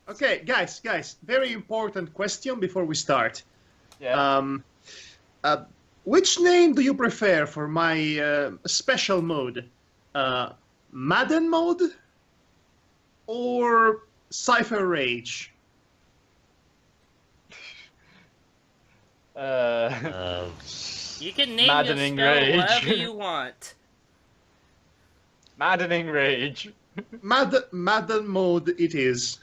Okay, guys, very important question before we start. Yeah. Which name do you prefer for my special mode? Madden mode or Cypher Rage? You can name Maddening your spell Rage. whatever you want. Maddening Rage. Madden mode it is.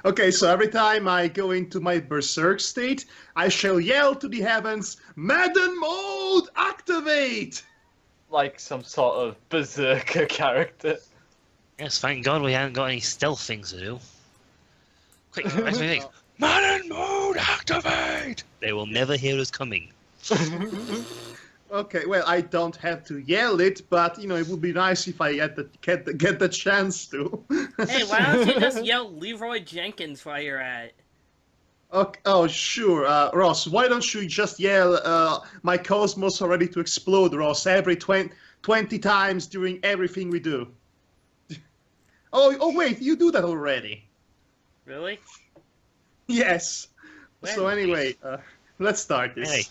Okay, so every time I go into my berserk state, I shall yell to the heavens, Madden mode activate! Like some sort of berserker character. Yes, thank God we haven't got any stealth things to do. Quick, activate! Madden mode activate! They will never hear us coming. Okay, well, I don't have to yell it, but, it would be nice if I get the chance to. Hey, why don't you just yell Leroy Jenkins while you're at it? Okay, oh, sure. Ross, why don't you just yell, my cosmos are ready to explode, Ross, every 20 times during everything we do. Oh, wait, you do that already. Really? Yes. When? So anyway, let's start this. Hey.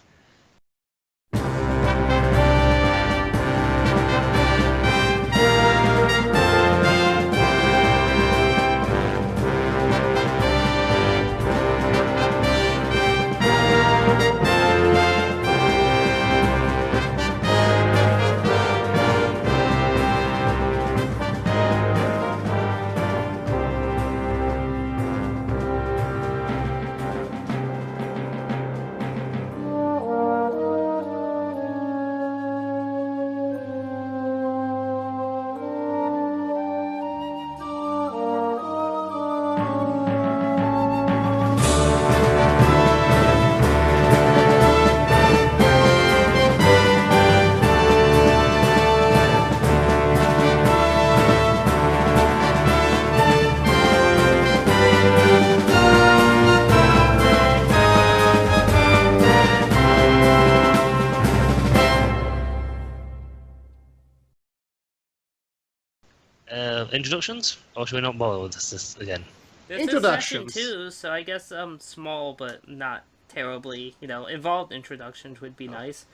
Introductions? Or should we not bother with this again? This Introductions. is session 2, so I guess small but not terribly, involved introductions would be nice.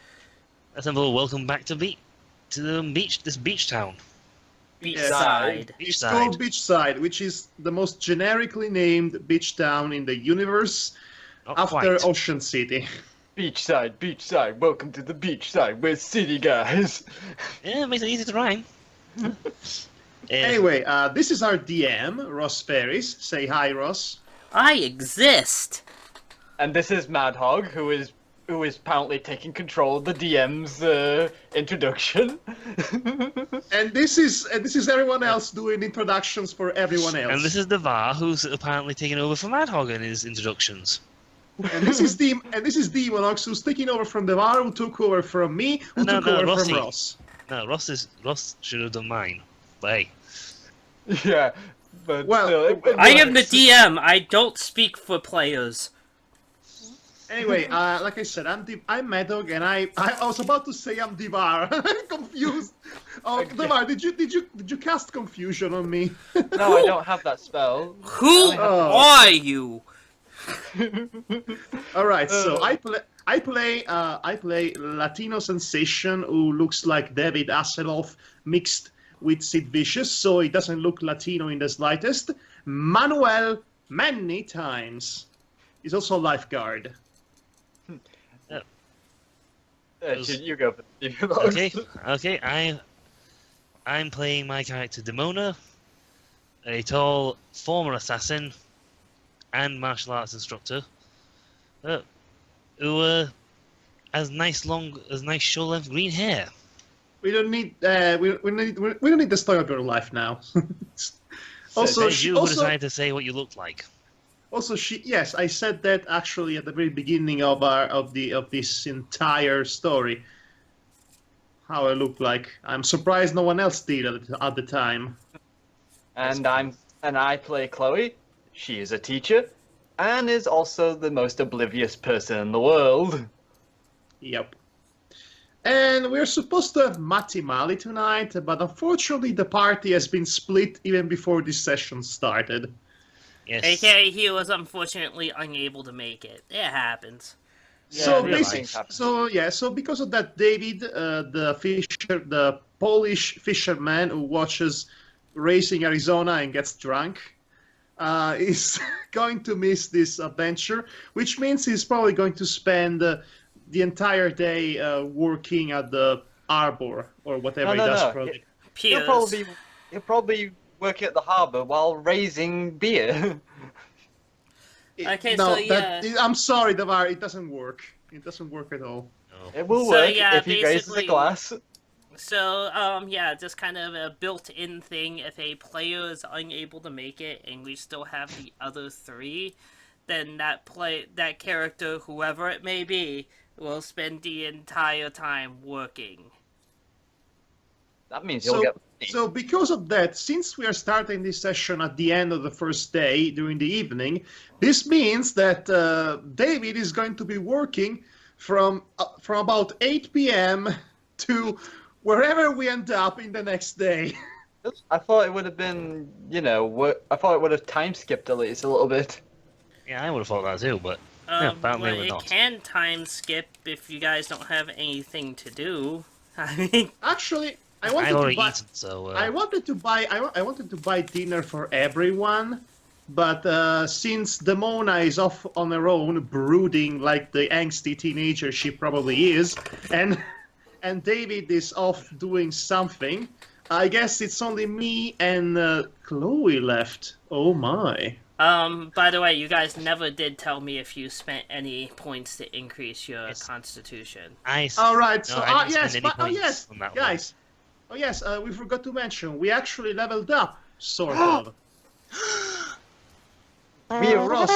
Let's have a welcome back to this beach town. Beachside. It's called Beachside, which is the most generically named beach town in the universe Not after quite. Ocean City. Beachside, welcome to the beachside. We're city guys. Yeah, it makes it easy to rhyme. Anyway, this is our DM, Ross Ferris. Say hi, Ross. I exist! And this is Madhog, who is apparently taking control of the DM's introduction. And this is everyone else doing introductions for everyone else. And this is Devar, who's apparently taking over from Madhog in his introductions. And this is Demonox, who's taking over from Devar, who took over from me, who took over Rossi. from Ross. No, Ross should have done mine. But hey. Yeah, but Well, still, it I am the works. DM, I don't speak for players. Anyway, like I said, I'm Madhog, and I was about to say I'm Devar. I'm confused. Oh, Okay. Devar, did you cast confusion on me? No, I don't have that spell. Who Oh. are you? All right, so I play Latino sensation who looks like David Hasselhoff mixed with Sid Vicious, so he doesn't look Latino in the slightest. Manuel many times. He's also a lifeguard. You go for the Okay. I'm playing my character Demona, a tall former assassin and martial arts instructor, who has nice shoulder-length green hair. We don't need we don't need the story of your life now. Also, It's you who decided to say what you looked like. Also, yes, I said that actually at the very beginning of this entire story. How I look like. I'm surprised no one else did at the time. And I play Chloe. She is a teacher, and is also the most oblivious person in the world. Yep. And we're supposed to have Matti Mali tonight, but unfortunately the party has been split even before this session started. Yes. AKA he was unfortunately unable to make it. It happens. So Yeah, basically, things happen. so because of that, David, the Polish fisherman who watches Racing Arizona and gets drunk, is going to miss this adventure, which means he's probably going to spend the entire day working at the arbor or whatever No, he does. no. Probably. Piers. He'll probably work at the harbour while raising beer. Okay, No, so yeah. I'm sorry, Davar, it doesn't work. It doesn't work at all. No. It will So, work yeah, if he raises a basically- glass. So, yeah, just kind of a built-in thing. If a player is unable to make it, and we still have the other three, then that character, whoever it may be, will spend the entire time working. That means he'll get money. So because of that, since we are starting this session at the end of the first day during the evening, this means that David is going to be working from about 8 p.m. to wherever we end up in the next day. I thought it would have been, I thought it would have time skipped at least a little bit. Yeah, I would have thought that too, but yeah, apparently Well, we're it not. can time skip if you guys don't have anything to do. I mean, Actually, I I've wanted already to buy. eaten, so I wanted to buy. I wanted to buy dinner for everyone, but since Demona is off on her own, brooding like the angsty teenager she probably is, and David is off doing something, I guess it's only me and Chloe left. Oh my! by the way, you guys never did tell me if you spent any points to increase your Yes. constitution. All right. No, So I didn't yes, spend any points yes, on that one. guys. Oh yes, we forgot to mention we actually leveled up, sort of. We are Ross.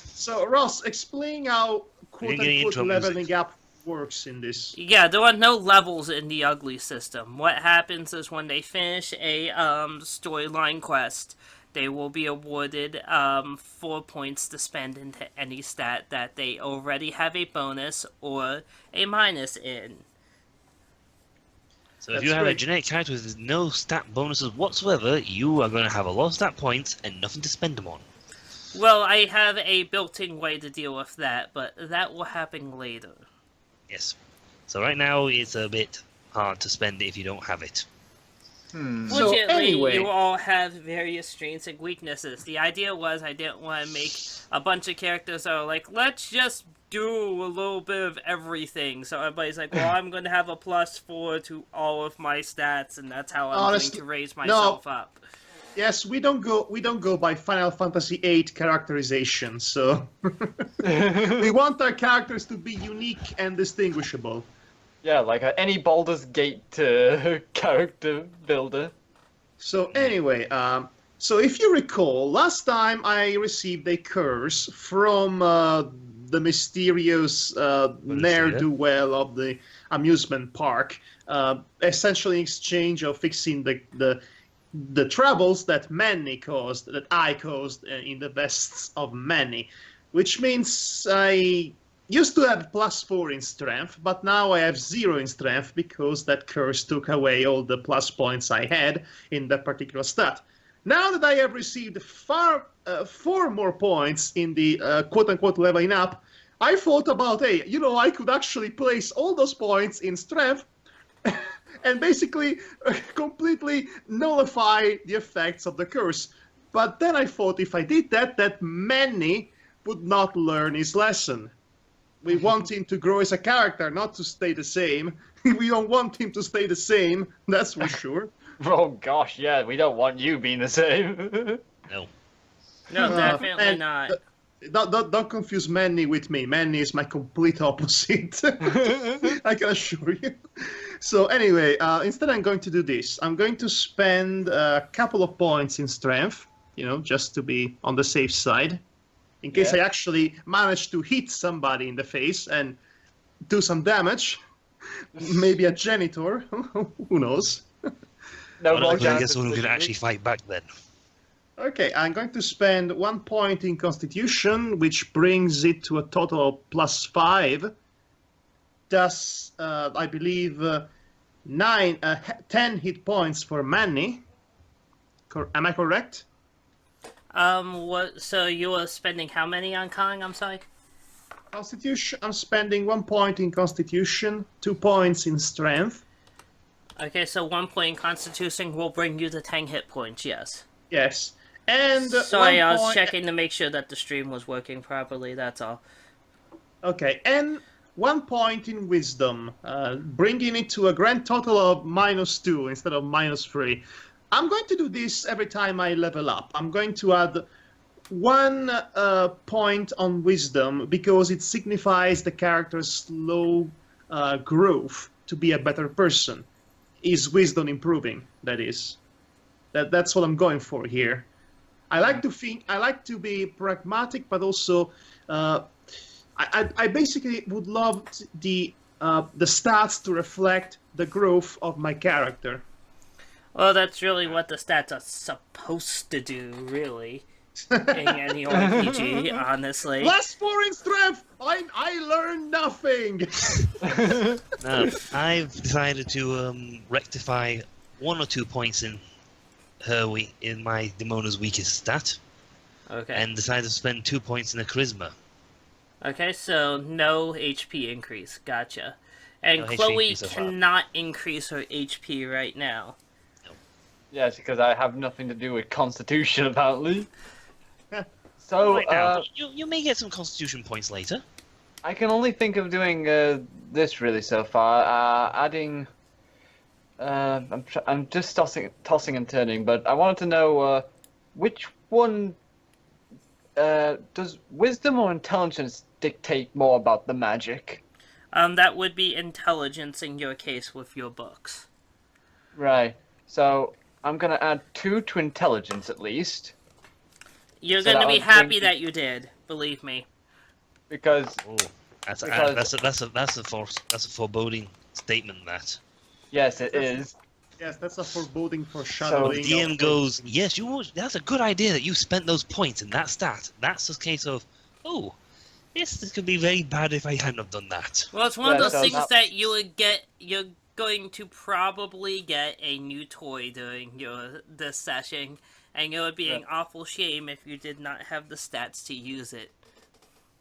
So Ross, explain how quote didn't get any unquote intro leveling music. up works in this. Yeah, there are no levels in the ugly system. What happens is when they finish a storyline quest, they will be awarded 4 points to spend into any stat that they already have a bonus or a minus in. So if That's you have a great. generic character with no stat bonuses whatsoever, you are going to have a lot of stat points and nothing to spend them on. Well, I have a built-in way to deal with that, but that will happen later. Yes. So right now it's a bit hard to spend it if you don't have it. So Fortunately, anyway, you all have various strengths and weaknesses. The idea was I didn't want to make a bunch of characters that are like, let's just do a little bit of everything. So everybody's like, well, I'm going to have a +4 to all of my stats, and that's how I'm Honestly, going to raise myself up. yes, we don't go by Final Fantasy VIII characterization. So we want our characters to be unique and distinguishable. Yeah, like any Baldur's Gate character builder. So anyway, so if you recall, last time I received a curse from the mysterious ne'er-do-well of the amusement park, essentially in exchange of fixing the troubles that Manny caused, that I caused in the vests of Manny, which means I used to have +4 in strength, but now I have 0 in strength because that curse took away all the plus points I had in that particular stat. Now that I have received 4 more points in the quote-unquote leveling up, I thought about, hey, I could actually place all those points in strength and basically completely nullify the effects of the curse. But then I thought if I did that Manny would not learn his lesson. We want him to grow as a character, not to stay the same. We don't want him to stay the same, that's for sure. Oh gosh, yeah, we don't want you being the same. No. No, definitely and not. Don't confuse Manny with me. Manny is my complete opposite. I can assure you. So anyway, instead I'm going to do this. I'm going to spend a couple of points in strength, just to be on the safe side. In case Yeah. I actually manage to hit somebody in the face and do some damage. Maybe a janitor. Who knows? No Well, more I guess chances someone who to can do actually fight back then. Okay, I'm going to spend 1 point in Constitution, which brings it to a total of +5. Thus, I believe 10 hit points for Manny. Am I correct? What? So you were spending how many on Kong? I'm sorry. Constitution. I'm spending 1 point in Constitution, 2 points in Strength. Okay, so 1 point in Constitution will bring you to 10 hit points. Yes. Yes. And Sorry, 1 I was point... checking to make sure that the stream was working properly. That's all. Okay, and 1 point in Wisdom, bringing it to a grand total of -2 instead of -3. I'm going to do this every time I level up. I'm going to add 1 point on Wisdom because it signifies the character's slow growth to be a better person. Is Wisdom improving? That is. That's what I'm going for here. I like to be pragmatic, but also I basically would love the stats to reflect the growth of my character. Well, that's really what the stats are supposed to do, really. In any RPG, honestly. +4 in Strength! I learned nothing! No, I've decided to rectify 1 or 2 points in in my Demona's weakest stat, Okay. and decided to spend 2 points in a charisma. Okay, so no HP increase. Gotcha. And No HP Chloe increase so far. cannot increase her HP right now. Yes, because I have nothing to do with Constitution, apparently. So, Right now, you may get some Constitution points later. I can only think of doing this really so far. Adding. I'm just tossing and turning, but I wanted to know which one does wisdom or intelligence dictate more about the magic? That would be intelligence in your case with your books. Right. So I'm gonna add 2 to intelligence at least. You're So going to that be would happy bring- that you did, believe me. Because Oh, that's Because- a foreboding statement. That yes, it is. Yes, that's a foreboding the foreshadowing. DM goes, yes, that's a good idea that you spent those points in that stat. That's a case of, oh, this could be very bad if I hadn't have done that. Well, it's one of Yeah, those so things that- that you would get. You're going to probably get a new toy during this session, and it would be an awful shame if you did not have the stats to use it.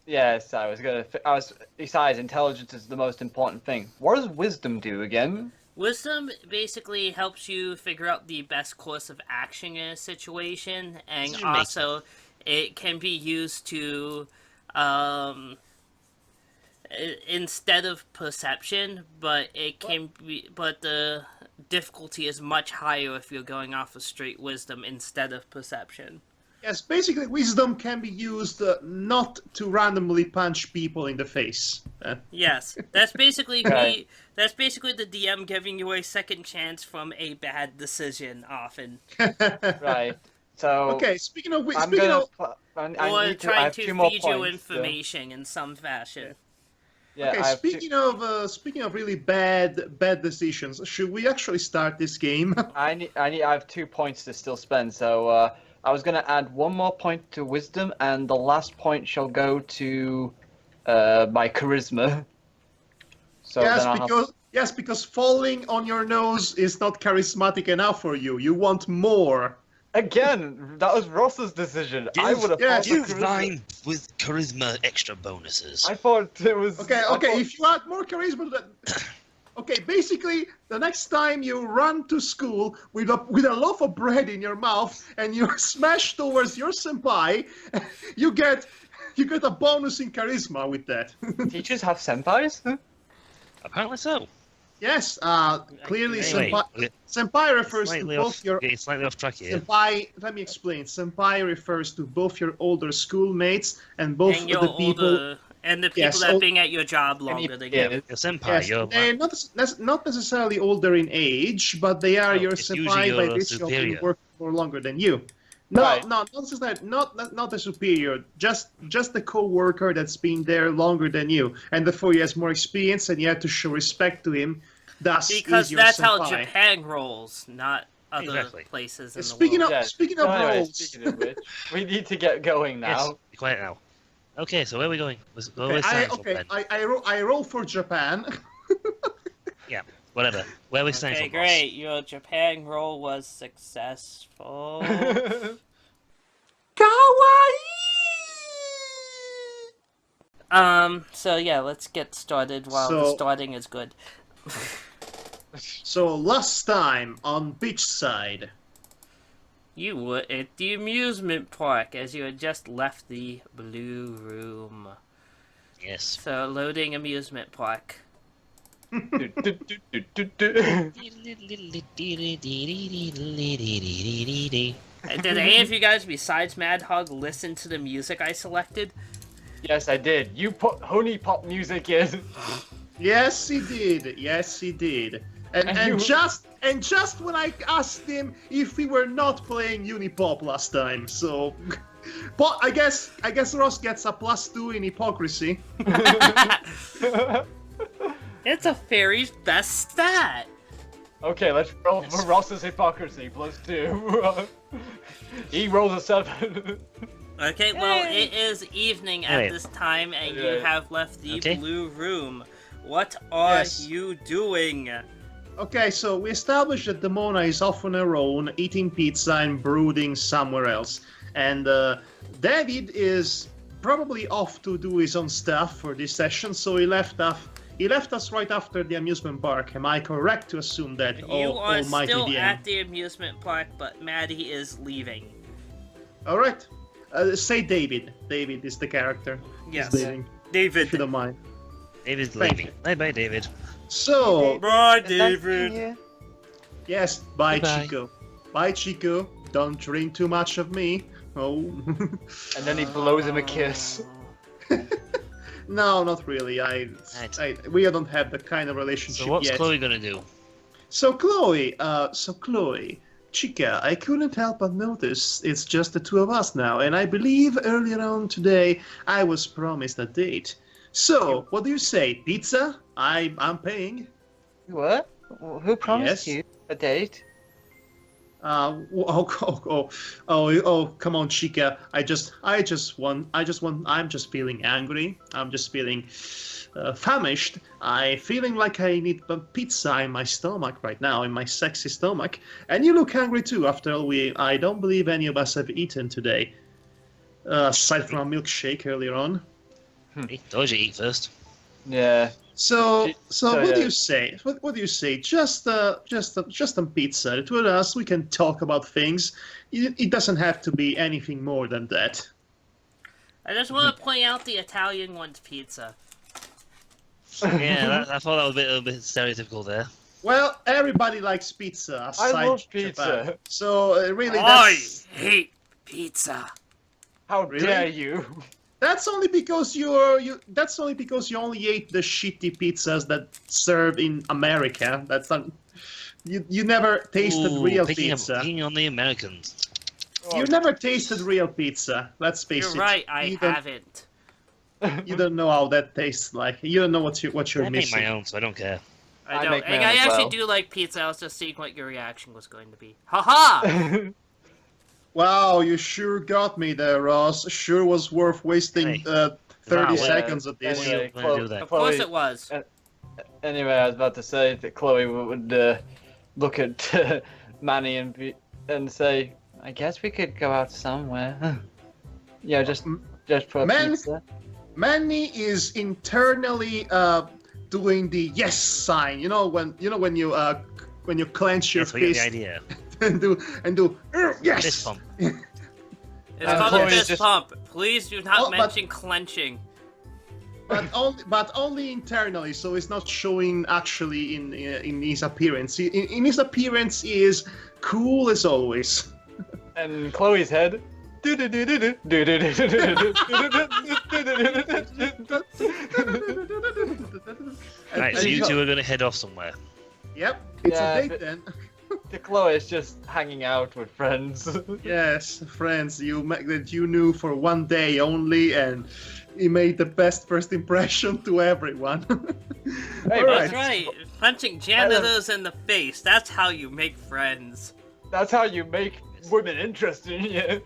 Yes, besides, intelligence is the most important thing. What does wisdom do again? Wisdom basically helps you figure out the best course of action in a situation, and Decision making. also it can be used to, instead of perception, but the difficulty is much higher if you're going off of straight wisdom instead of perception. Yes, basically, wisdom can be used not to randomly punch people in the face. Yes, that's basically Right. that's basically the DM giving you a second chance from a bad decision often. Right. So Okay, speaking of I'm speaking gonna. of I Or need to. I trying have to 2 more feed points. you information in some fashion. Yeah, okay, I have speaking of really bad decisions, should we actually start this game? I have 2 points to still spend, so I was gonna add 1 more point to wisdom, and the last point shall go to my charisma. So yes, then I'll have... because falling on your nose is not charismatic enough for you. You want more. Again, that was Ross's decision. I would have yes, thought Give charisma... mine with charisma extra bonuses. I thought it was... Okay, I okay. thought- If you add more charisma, okay. Basically, the next time you run to school with a loaf of bread in your mouth and you smash towards your senpai, you get a bonus in charisma with that. Teachers have senpais? Apparently so. Yes, clearly Anyway, senpai refers to slightly both off, your getting slightly off track here. senpai. Let me explain. Senpai refers to both your older schoolmates and both And your the people. older, and the people Yes, that have old- been at your job longer than Yeah. you. Your senpai, Yes, your they're not necessarily older in age, but they are No, your it's usually senpai by your virtue of superior. being working for longer than you. No, Right. no, not necessarily, not the superior, just the co-worker that's been there longer than you, and therefore he has more experience, and you have to show respect to him. Thus, Because is your that's how senpai. Japan rolls, not other Exactly. places in Speaking the world. of- speaking of anyway, roles. speaking of which, we need to get going Yes, now. be quiet now. Okay, so where are we going? Okay, I roll for Japan. Yeah, whatever. Where are we staying Okay, from? Ross? great. Your Japan roll was successful. So yeah, let's get started while the So- starting is good. So last time on Beachside. You were at the amusement park as you had just left the blue room. Yes. So loading amusement park. Do. Did any of you guys besides Madhog listen to the music I selected? Yes, I did. You put honey pop music in. Yes, he did. Yes, he did. And just when I asked him if we were not playing Unipop last time, so. But I guess Ross gets a +2 in hypocrisy. It's a fairy's best stat. Okay, let's roll for Ross's hypocrisy. +2. He rolls a 7. Okay, well, it is evening at Alright. this time, and you Okay. have left the Okay. blue room. What are Yes. you doing? Okay, so we established that Demona is off on her own, eating pizza and brooding somewhere else. And David is probably off to do his own stuff for this session, so he left us right after the amusement park. Am I correct to assume that? You are Almighty still DM. at the amusement park, but Maddie is leaving. All right. Say David. David is the character. Yes. He's leaving, if David. you don't mind. David's Thank leaving. Bye bye, David. So, Bye, David. yes, bye, Goodbye. Chico. Bye, Chico. Don't drink too much of me. Oh. And then he blows him a kiss. No, not really. We don't have the kind of relationship So what's yet. Chloe gonna do? So Chloe, Chica, I couldn't help but notice it's just the two of us now, and I believe earlier on today I was promised a date. So, what do you say, pizza? I'm paying. What? Who promised Yes. you a date? Come on, Chica. I'm just feeling angry. I'm just feeling famished. I'm feeling like I need a pizza in my stomach right now, in my sexy stomach. And you look hungry too. After all, I don't believe any of us have eaten today, aside from a milkshake earlier on. Hey, told you to eat first. Yeah. So what yeah. do you say? What do you say? Just on pizza. The two of us, we can talk about things. It doesn't have to be anything more than that. I just want to point out the Italian one's pizza. Yeah, I thought that was a bit stereotypical there. Well, everybody likes pizza. Aside love Japan. pizza. So really, I hate pizza. How Really? dare you? that's only because you only ate the shitty pizzas that serve in America. That's not. You never tasted Ooh, real picking pizza. picking on the Americans. You never tasted real pizza. Let's face You're it. right, I haven't. You don't know how that tastes like. You don't know what you're I make missing. my own, so I don't care. I I don't. make my And own I as actually well. do like pizza. I was just seeing what your reaction was going to be. Haha! Wow, you sure got me there, Ross. Sure was worth wasting Hey. 30 Wow. seconds of this. Anyway, I'm gonna do that. Of course Chloe- it was. Anyway, I was about to say that Chloe would look at Manny and say, "I guess we could go out somewhere." Yeah, just for Man- pizza. Manny is internally doing the yes sign. You know when you clench your Yes, we get the fist idea. and do yes. Fist pump. It's And called a Chloe's fist just- pump. Please do not Oh, but- mention clenching. But only internally, so it's not showing actually in his appearance. In his appearance, he is cool as always. And Chloe's head. Right, so you two are gonna head off somewhere. Yep, it's Yeah, a date but- then. The Chloe is just hanging out with friends. Yes, friends, that you knew for one day only, and he made the best first impression to everyone. Hey, All That's right. right. Punching janitors in the face. That's how you make friends. That's how you make women interested in you.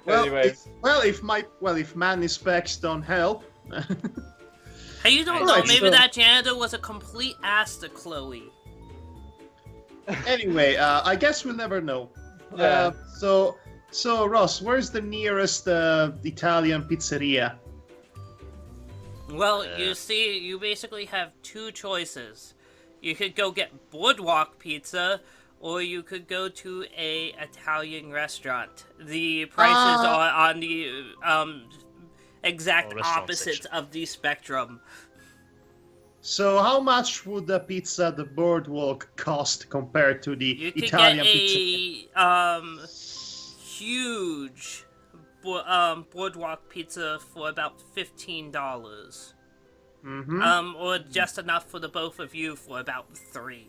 Well, Anyways, if man specs don't help. Hey, you don't All know. right, Maybe so- that janitor was a complete ass to Chloe. Anyway, I guess we'll never know. Yeah. So So, Ross, where's the nearest Italian pizzeria? Well, you see, you basically have two choices. You could go get boardwalk pizza, or you could go to a Italian restaurant. The prices are on the exact restaurant opposites section. of the spectrum. So, how much would the pizza at the boardwalk cost compared to the You could Italian get pizza? a huge boardwalk pizza for about $15. Mm-hmm. Or just enough for the both of you for about $3.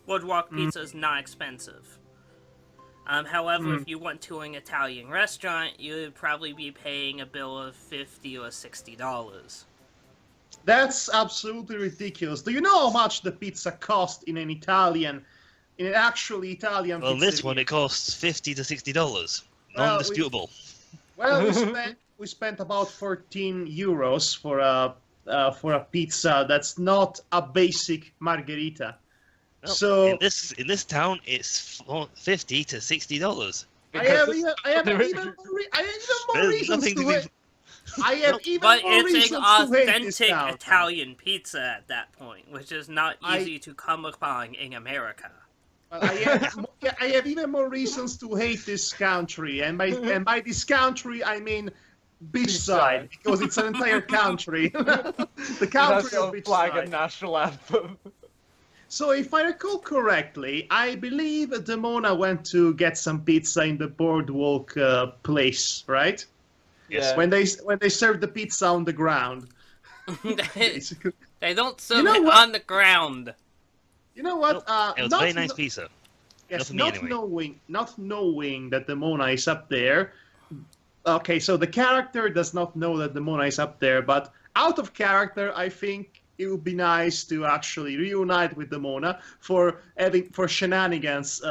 Boardwalk pizza is not expensive. However, if you went to an Italian restaurant, you would probably be paying a bill of $50 or $60. That's absolutely ridiculous. Do you know how much the pizza cost in an actually Italian Well, pizzeria? this one it costs $50 to $60. Well, Non-disputable. we spent about 14 euros for a pizza that's not a basic margherita. Well, So in this town, it's $50 to $60. I have even more There's reasons nothing to to be. hate. I have even But more it's reasons an to hate this authentic town. Italian pizza at that point, which is not I- easy to come upon in America. Well, I have even more reasons to hate this country, and by this country I mean Beachside, because it's an entire country. The country of flag and Beachside. national anthem. So if I recall correctly, I believe Demona went to get some pizza in the boardwalk place, right? Yeah. When they served the pizza on the ground. they Basically. don't serve know it what? on the ground. You know what? It was not very nice kno- pizza. Yes, Not for me, anyway. not knowing that Demona is up there. Okay, so the character does not know that Demona is up there, but out of character, I think it would be nice to actually reunite with Demona for shenanigans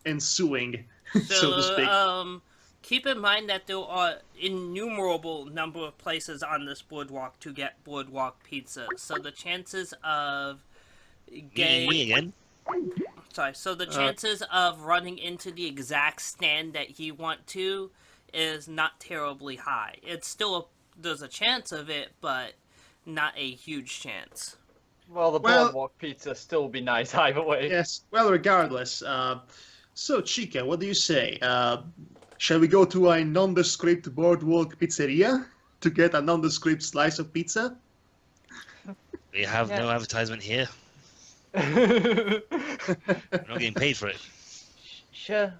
ensuing, so to speak. Keep in mind that there are innumerable number of places on this boardwalk to get boardwalk pizza. So the chances of Me again. So the chances of running into the exact stand that you want to is not terribly high. It's still there's a chance of it, but not a huge chance. Well, the boardwalk pizza still be nice either way. Yes. Well, regardless. So, Chica, what do you say? Shall we go to a nondescript boardwalk pizzeria to get a nondescript slice of pizza? We have no Yeah. advertisement here. We're not getting paid for it. Sure.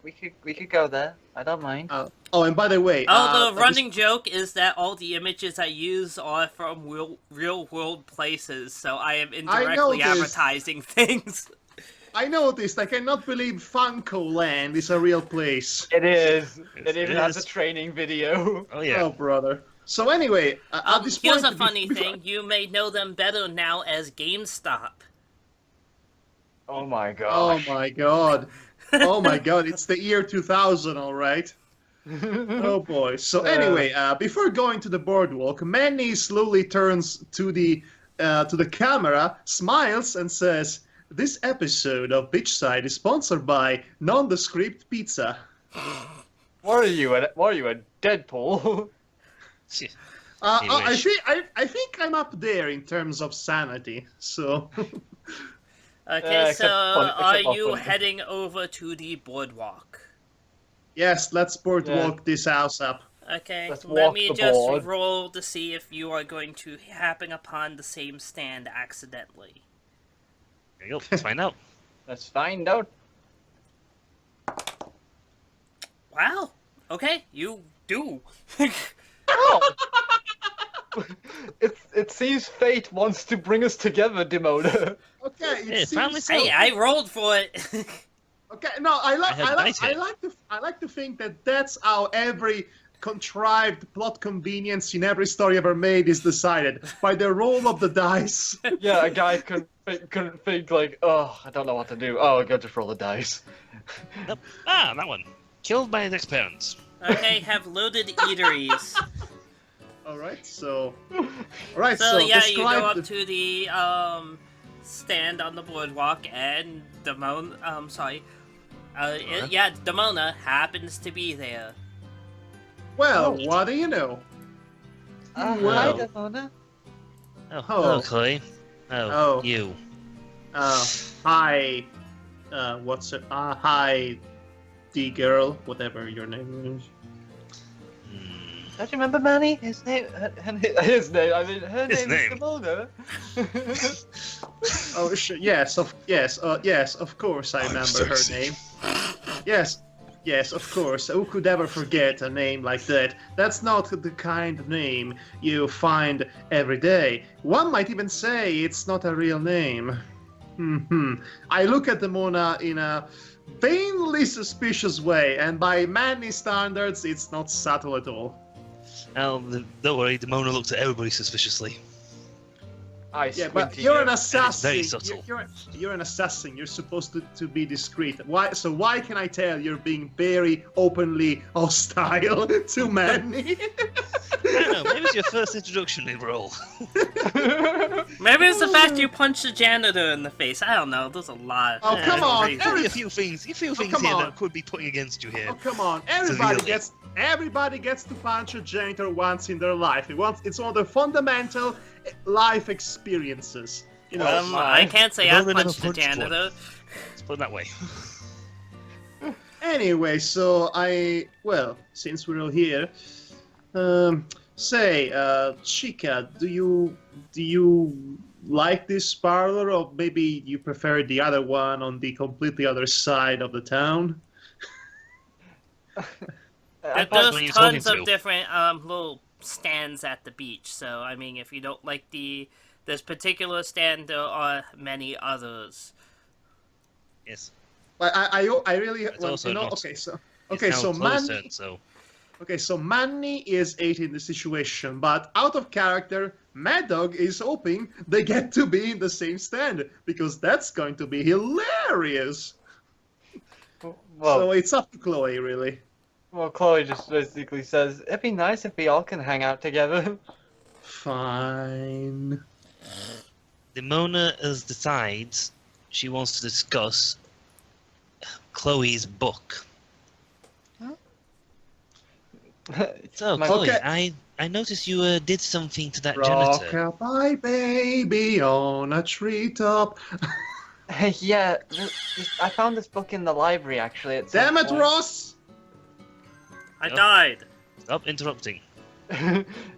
We could go there. I don't mind. Oh, and by the way, The running joke is that all the images I use are from real world places, so I am indirectly noticed. advertising things. I noticed. I cannot believe Funko Land is a real place. It is. It It even has a is. training video. Oh yeah. Oh, brother. So anyway, at this Here's point, a funny thing: you may know them better now as GameStop. Oh my Oh gosh. my god. Oh my god, it's the year 2000, all right. Oh boy. So anyway, before going to the boardwalk, Manny slowly turns to the camera, smiles, and says, "This episode of Beachside is sponsored by Nondescript Pizza." What are you? A Deadpool? I think I'm up there in terms of sanity. So Okay, except so are except you often. heading over to the boardwalk? yes, let's boardwalk this house up. Okay, Let's let walk me the just board. roll to see if you are going to happen upon the same stand accidentally. There you go. Let's find out. Let's find out. Wow. Okay, you do. Oh. It seems fate wants to bring us together, Demona. Okay, Yeah, it family seems. Hey, I rolled for it. Okay, no, I had dice here. like to think that that's how every contrived plot convenience in every story ever made is decided by the roll of the dice. Yeah, a guy couldn't think like, oh, I don't know what to do. Oh, I got to roll the dice. Nope. Ah, that one. Killed by his ex-parents. Okay, have loaded eateries. All right, so yeah, So yeah, you describe go up the- to the stand on the boardwalk, and Yeah, Demona happens to be there. Well, what do you know? Hi, Well. Demona. Oh, hello, Oh. Chloe. Oh. You. Hi. What's it? Hi, D girl, whatever your name is. Don't you remember Manny? His name. His name. I mean, her His name is name. Demona. Oh, yes, of course I remember her name. Yes, of course. Who could ever forget a name like that? That's not the kind of name you find every day. One might even say it's not a real name. I look at Demona in a vainly suspicious way, and by Manny standards, it's not subtle at all. Well, don't worry, Demona looks at everybody suspiciously. Yeah, but you're an assassin. very subtle. You're an assassin. You're supposed to be discreet. Why can I tell you're being very openly hostile to Manny? I don't know, maybe it's your first introduction role. Maybe it's the fact you punched the janitor in the face. I don't know. There's a lot. Oh, come on. Crazy. There are a few things come here on. that could be putting against you here. Oh, come on. Everybody gets to punch a janitor once in their life. It's one of the fundamental life experiences. You know, I can't say I Demona never punched the punched janitor. Let's put it that way. Anyway, so since we're all here, Chica, do you like this parlor, or maybe you prefer the other one on the completely other side of the town? There's when you're tons talking of to. different little stands at the beach. So I mean, if you don't like this particular stand, there are many others. Yes. But I really It's also not. It's so now Manny. closer, so Okay, so Manny is 8 in the situation, but out of character, Madhog is hoping they get to be in the same stand, because that's going to be hilarious. Well, So it's up to Chloe, really. well, Chloe just basically says it'd be nice if we all can hang out together. Fine. Demona decides she wants to discuss Chloe's book. So, My- Chloe, Okay. I noticed you did something to that janitor. Rock-a-bye baby on a treetop. Yeah, I found this book in the library actually. At some Damn it, point. Ross! I Yep. died. Stop interrupting.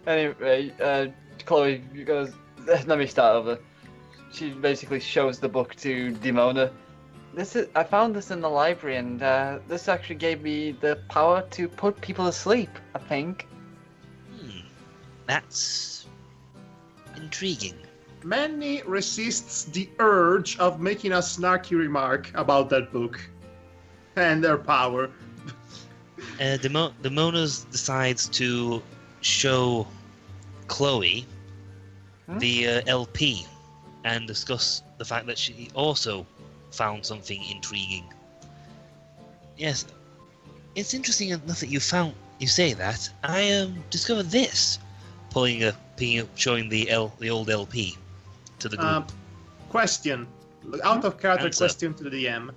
Anyway, Chloe goes, let me start over. She basically shows the book to Demona. I found this in the library, and this actually gave me the power to put people to sleep, I think. That's intriguing. Manny resists the urge of making a snarky remark about that book and their power. Demona decides to show Chloe the LP and discuss the fact that she also found something intriguing. Yes, it's interesting enough that you say that. I discovered this, showing the old LP to the group. Question, out of character Answer. question to the DM.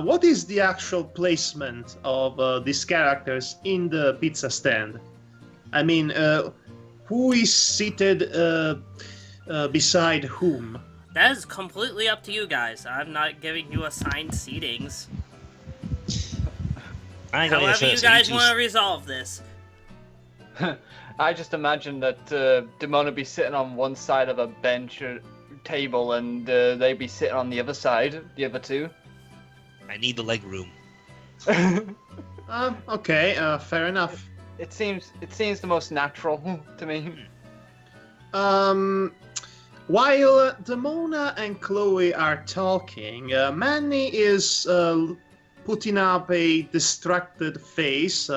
What is the actual placement of these characters in the pizza stand? I mean, who is seated beside whom? That is completely up to you guys. I'm not giving you assigned seatings. I got here However you first, guys two- want to resolve this. I just imagine that Demona be sitting on one side of a bench or table, and they be sitting on the other side, the other two. I need the leg room. Okay, fair enough. It seems the most natural to me. While Demona and Chloe are talking, Manny is putting up a distracted face,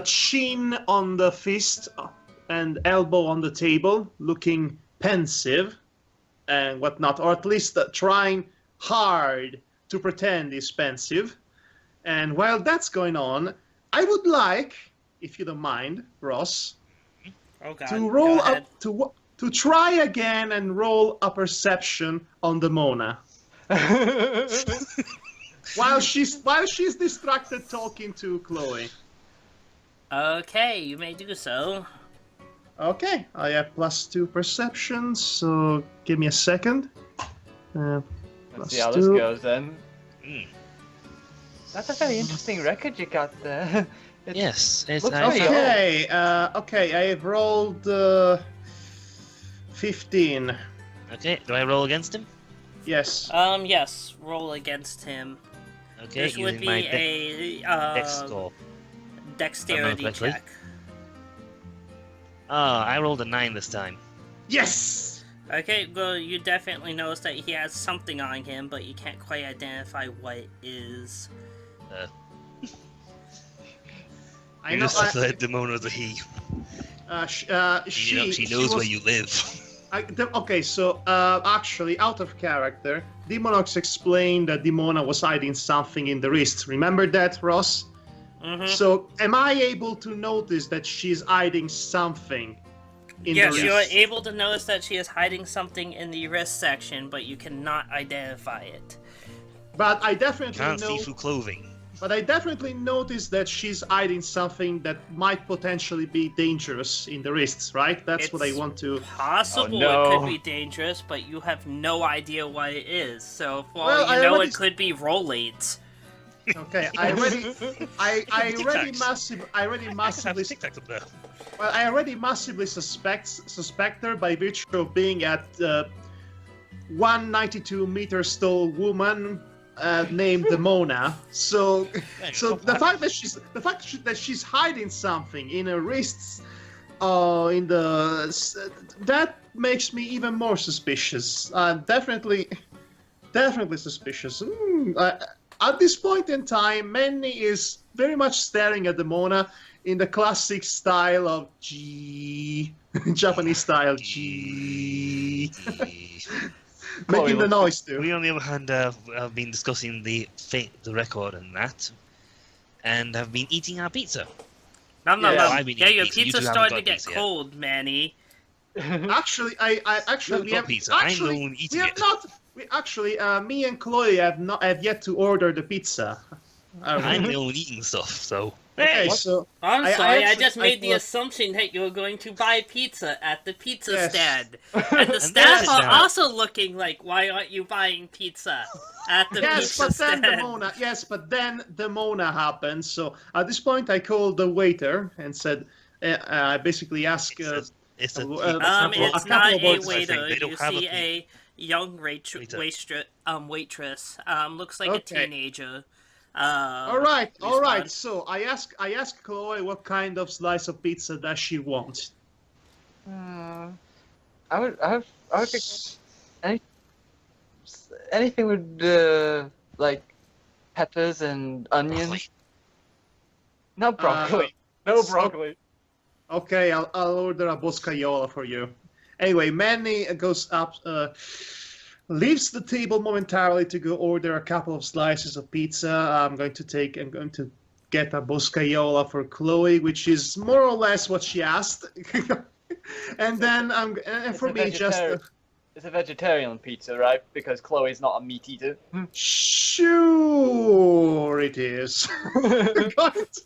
chin on the fist and elbow on the table, looking pensive and whatnot, or at least trying hard to pretend he's pensive. And while that's going on, I would like, if you don't mind, Ross, Oh god. to roll Go ahead. up to try again and roll a perception on Demona. while she's distracted talking to Chloe. Okay, you may do so. Okay, I have +2 perception, so give me a second. Let's see how this goes then. That's a very interesting record you got there. Yes, it's looks pretty old. Okay, I have rolled 15. Okay, do I roll against him? Yes. Yes, roll against him. Okay, This would using be my a dex score. dexterity correctly. check. Ah, I rolled a 9 this time. Yes! Okay, well, you definitely notice that he has something on him, but you can't quite identify what it is. I You know. just declared Demona as a he. She knows where you live. Okay, so actually, out of character, Demonox explained that Demona was hiding something in the wrist. Remember that, Ross? Mm-hmm. So, am I able to notice that she's hiding something in Yes, the you're wrist? able to notice that she is hiding something in the wrist section, but you cannot identify it. But I definitely Can't know. see through clothing. But I definitely noticed that she's hiding something that might potentially be dangerous in the wrists, right? That's what I It's want to. Possible Oh, no. it could be dangerous, but you have no idea what it is. So, for all Well, you I know, already- it could be Rolades. Okay, I already massively, Tic Tacs up there. well, I already massively suspect her by virtue of being at 192 meters tall woman named Demona. So the fact that she's hiding something in her wrists, that makes me even more suspicious. Definitely suspicious. At this point in time, Manny is very much staring at Demona in the classic style of G, Japanese style G, making the noise too. We, on the other hand, have been discussing the record and that, and have been eating our pizza. No, Yeah, no. I've been Yeah, eating your pizza. You pizza's two haven't starting to got get pizza yet. cold, Manny. Actually, I actually We haven't got pizza. I'm the one eating we have it. not. We actually, me and Chloe have yet to order the pizza. I'm the one eating stuff, so. Okay, What? so I'm I sorry, I actually- just made the thought- assumption that you were going to buy pizza at the pizza Yes. stand. And the And staff that's are not- also looking like, why aren't you buying pizza at the yes, pizza but then stand? Demona happened. So at this point, I called the waiter and said, I basically asked. It's a couple It's of not a words, I waiter. think. They don't You have a see a young Waiter. waitress. Looks like a Okay. teenager. all right. respond. So I asked Chloe what kind of slice of pizza does she want. I would pick anything with like peppers and onions. Broccoli. No broccoli. No broccoli. Okay, I'll order a boscaiola for you. Anyway, Manny goes up, leaves the table momentarily to go order a couple of slices of pizza. I'm going to get a boscaiola for Chloe, which is more or less what she asked. And then for me, just It's a vegetarian pizza, right? Because Chloe's not a meat eater. sure it is. But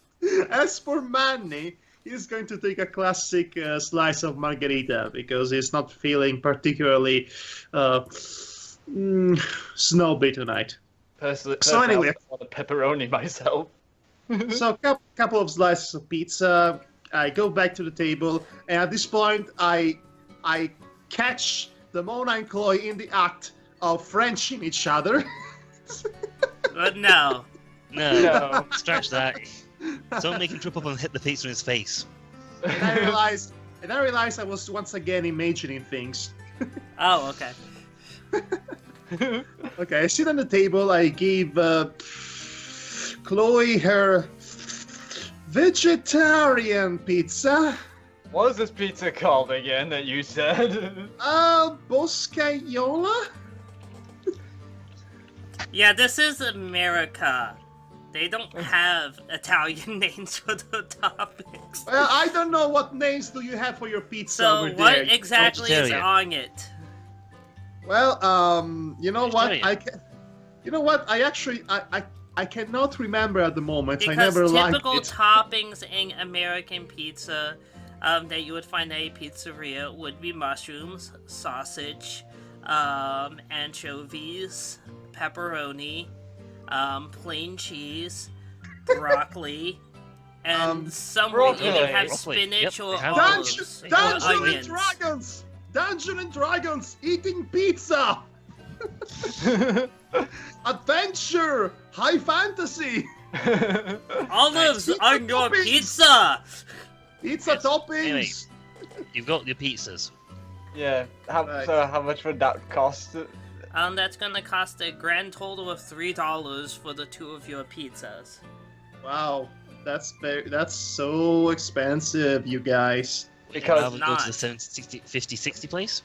as for Manny, he's going to take a classic slice of margarita because he's not feeling particularly snobby tonight. Personally, anyway. I want a pepperoni myself. So a couple of slices of pizza. I go back to the table, and at this point, I catch Demona and Chloe in the act of Frenching each other. But no. No, No. scratch that. Don't make him trip up and hit the pizza in his face. And I realized I was once again imagining things. Oh, okay. Okay, I sit on the table. I gave Chloe her vegetarian pizza. What is this pizza called again that you said? Boscaiola? Yeah, this is America. They don't have Italian names for the topics. Well, I don't know what names do you have for your pizza So over what there. exactly is Vegetarian. on it? Well, you know what? Vegetarian. You know what? I cannot remember at the moment. Because I never liked typical it. toppings in American pizza that you would find at a pizzeria would be mushrooms, sausage, anchovies, pepperoni, plain cheese, broccoli, and some will broccoli. even have Broccoli. spinach Yep, or they have olives or Dungeons and onions. Dragons! Dungeons and Dragons! Eating pizza! Adventure! High fantasy! Olives Pizza on your toppings. pizza! Pizza Yes. toppings! Anyway. You've got your pizzas. Yeah. So how much would that cost? That's gonna cost a grand total of $3 for the 2 of your pizzas. Wow, that's so expensive, you guys. Because Now we go to not. the 70, 60, 50, 60 place.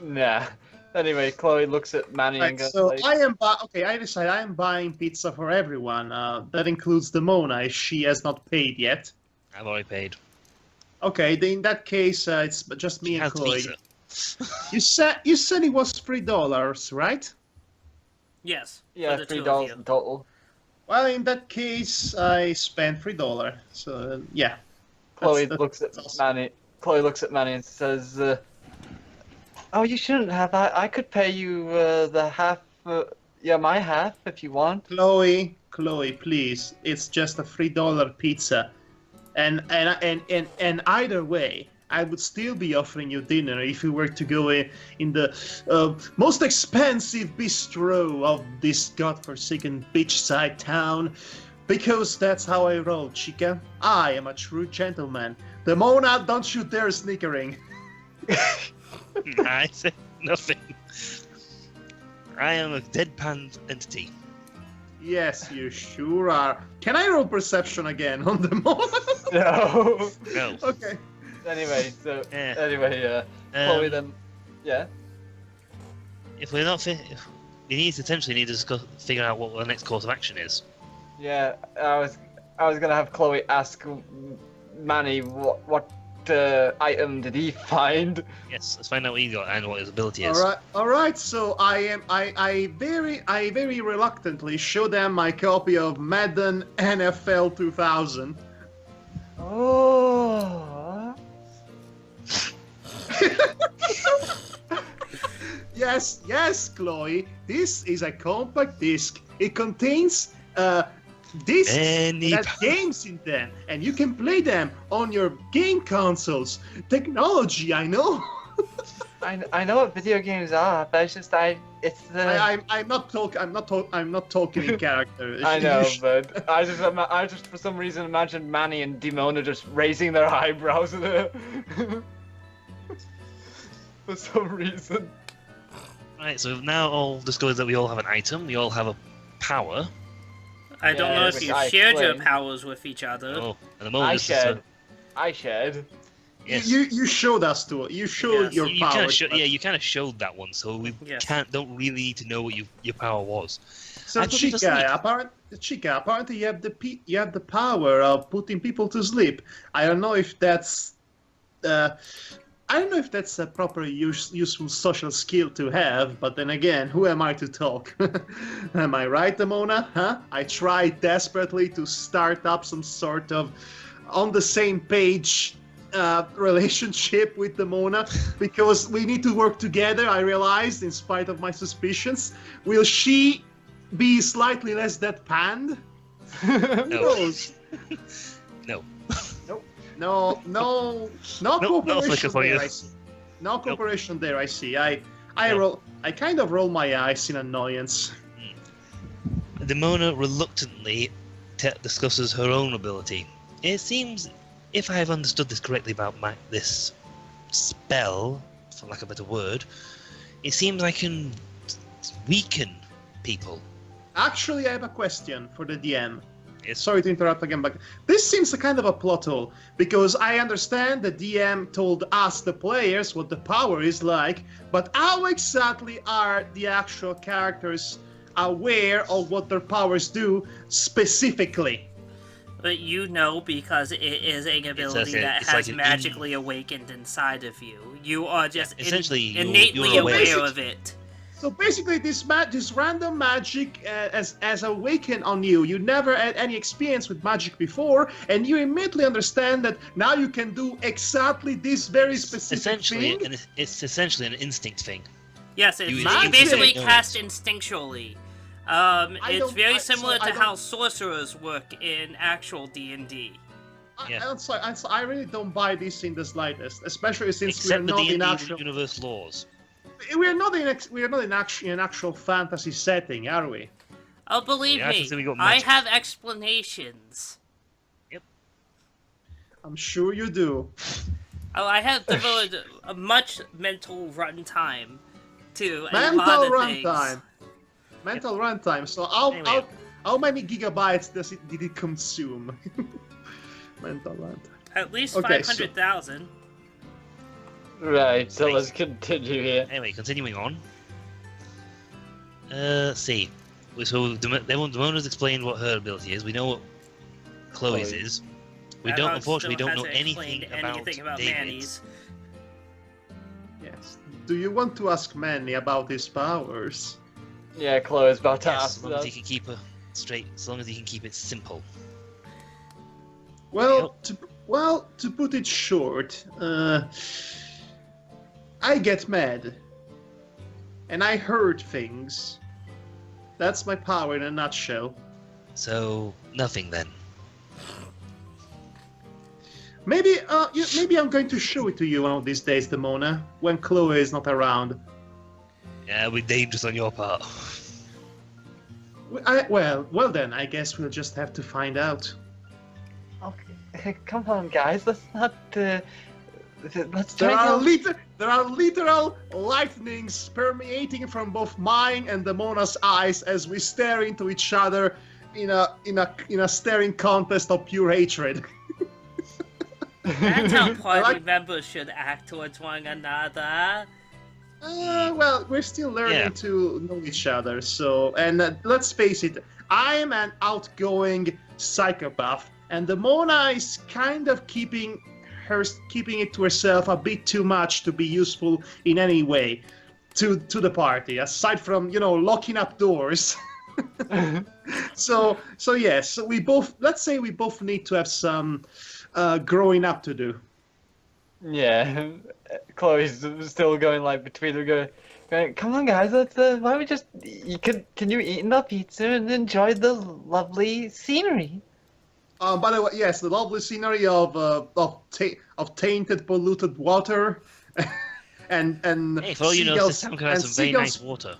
nah. Anyway, Chloe looks at Manny and Right, goes so like, I decide I am buying pizza for everyone. That includes Demona, if she has not paid yet. I've already paid. Okay, then in that case, it's just me and Has Chloe. pizza. You said it was $3, right? Yes. yeah, for the 2 of $3 you. in total. Well, in that case, I spent $3. So yeah. Chloe That's looks at awesome. Manny. Chloe looks at Manny and says, "Oh, you shouldn't have. I could pay you the half. My half if you want." Chloe, please. It's just a $3 pizza, and either way, I would still be offering you dinner if you were to go in the most expensive bistro of this godforsaken beachside town, because that's how I roll, chica. I am a true gentleman. Demona, don't you dare snickering. I said nothing. I am a deadpan entity. Yes, you sure are. Can I roll perception again on Demona? No. No. Okay. Anyway, so Yeah. Chloe then, yeah. If we're not fit, we need to discuss, figure out what the next course of action is. Yeah, I was gonna have Chloe ask Manny what item did he find. Yes, let's find out what he got and what his ability is. All right. So I very reluctantly show them my copy of Madden NFL 2000. Oh. Yes, Chloe. This is a compact disc. It contains discs Many that have games in them, and you can play them on your game consoles. Technology, I know. I know what video games are, but it's just it's the. I'm not talking in character. I know, but I just for some reason imagine Manny and Demona just raising their eyebrows at it. For some reason. Right, so we've now all discovered that we all have an item, we all have a power. I don't know if which you I shared your explained. powers with each other. Oh, at the moment, I this is a- shared. yes. You showed us to. You showed Yes. your You power. kinda you kind of showed that one, so we Yes. don't really need to know what your power was. So I thought it was Chica, apparently you have the power of putting people to sleep. I don't know if that's a proper useful social skill to have, but then again, who am I to talk? Am I right, Demona? Huh? I tried desperately to start up some sort of on the same page relationship with Demona, because we need to work together, I realized, in spite of my suspicions. Will she be slightly less deadpan? Who knows? No. No not cooperation flicker for there, you. I see. No cooperation there, I see. I kind of roll my eyes in annoyance. Demona reluctantly discusses her own ability. It seems, if I have understood this correctly about this spell, for lack of a better word, it seems I can weaken people. Actually, I have a question for the DM. Yes. Sorry to interrupt again, but this seems a kind of a plot hole, because I understand the DM told us, the players, what the power is like, but how exactly are the actual characters aware of what their powers do specifically? But you know, because it is an ability that it's has like an magically awakened inside of you. You are just essentially, innately you're aware aware. of it. So basically, this random magic as awakened on you. You never had any experience with magic before, and you immediately understand that now you can do exactly this very specific thing. It's essentially an instinct thing. Yes, You basically know cast it. instinctually. It's very similar to how sorcerers work in actual D&D. Yeah. I really don't buy this in the slightest, especially since Except we're for not in the actual. universe laws. We're not in an actual fantasy setting, are we? Oh, believe Yeah, I can see we me, got I magic. have explanations. I'm sure you do. Oh, I have devoted a much mental runtime to a lot Mental of things. runtime. Mental runtime. So Anyway. how many gigabytes did it consume? Mental runtime. At least Okay, 500,000. Right, so let's continue here. Anyway, continuing on. Let's see. So Demona's explained what her ability is. We know what Chloe's Chloe. is. We Madhog don't, unfortunately, still don't know hasn't anything explained about Manny's. David's. Yes. Do you want to ask Manny about his powers? Yeah, Chloe's about to Yes, ask as long as that. he can keep her straight, as long as he can keep it simple. Well, to put it short, I get mad, and I hurt things. That's my power in a nutshell. So, nothing then. Maybe I'm going to show it to you one of these days, Demona, when Chloe is not around. Yeah, we're dangerous on your part. Well then, I guess we'll just have to find out. Okay, come on, guys. Let's not. Let's There try. are literal lightnings permeating from both mine and Demona's eyes as we stare into each other in a staring contest of pure hatred. That's how party like- members should act towards one another. Well, we're still learning Yeah. to know each other, so... And let's face it, I am an outgoing psychopath, and Demona is kind of keeping it to herself a bit too much to be useful in any way to the party, aside from, locking up doors. So yes, let's say we both need to have some growing up to do. Yeah, Chloe's still going like between them, going. Come on, guys. Let's. Why don't we just? Can you eat enough pizza and enjoy the lovely scenery? By the way, yes, the lovely scenery of tainted, polluted water, and Hey, for all you know, seagulls- this town can have and some very seagulls- nice water.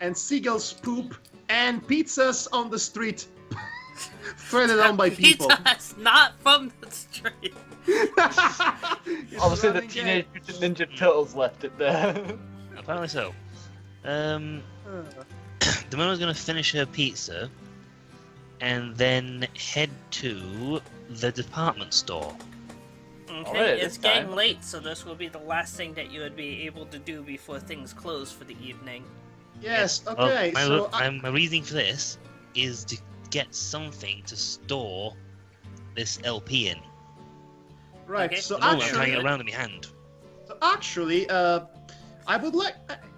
and seagulls poop and pizzas on the street, threaded on by people. Pizza's not from the street. Obviously, the Teenage Mutant Ninja Turtles left it there. Apparently so. Demona's gonna finish her pizza and then head to the department store. Okay, Alright, it's this getting time. late, so this will be the last thing that you would be able to do before things close for the evening. Yes. Well, Okay. So my reasoning for this is to get something to store this LP in. right. Okay. So No, I'm Actually- carrying it around in my hand. I would like.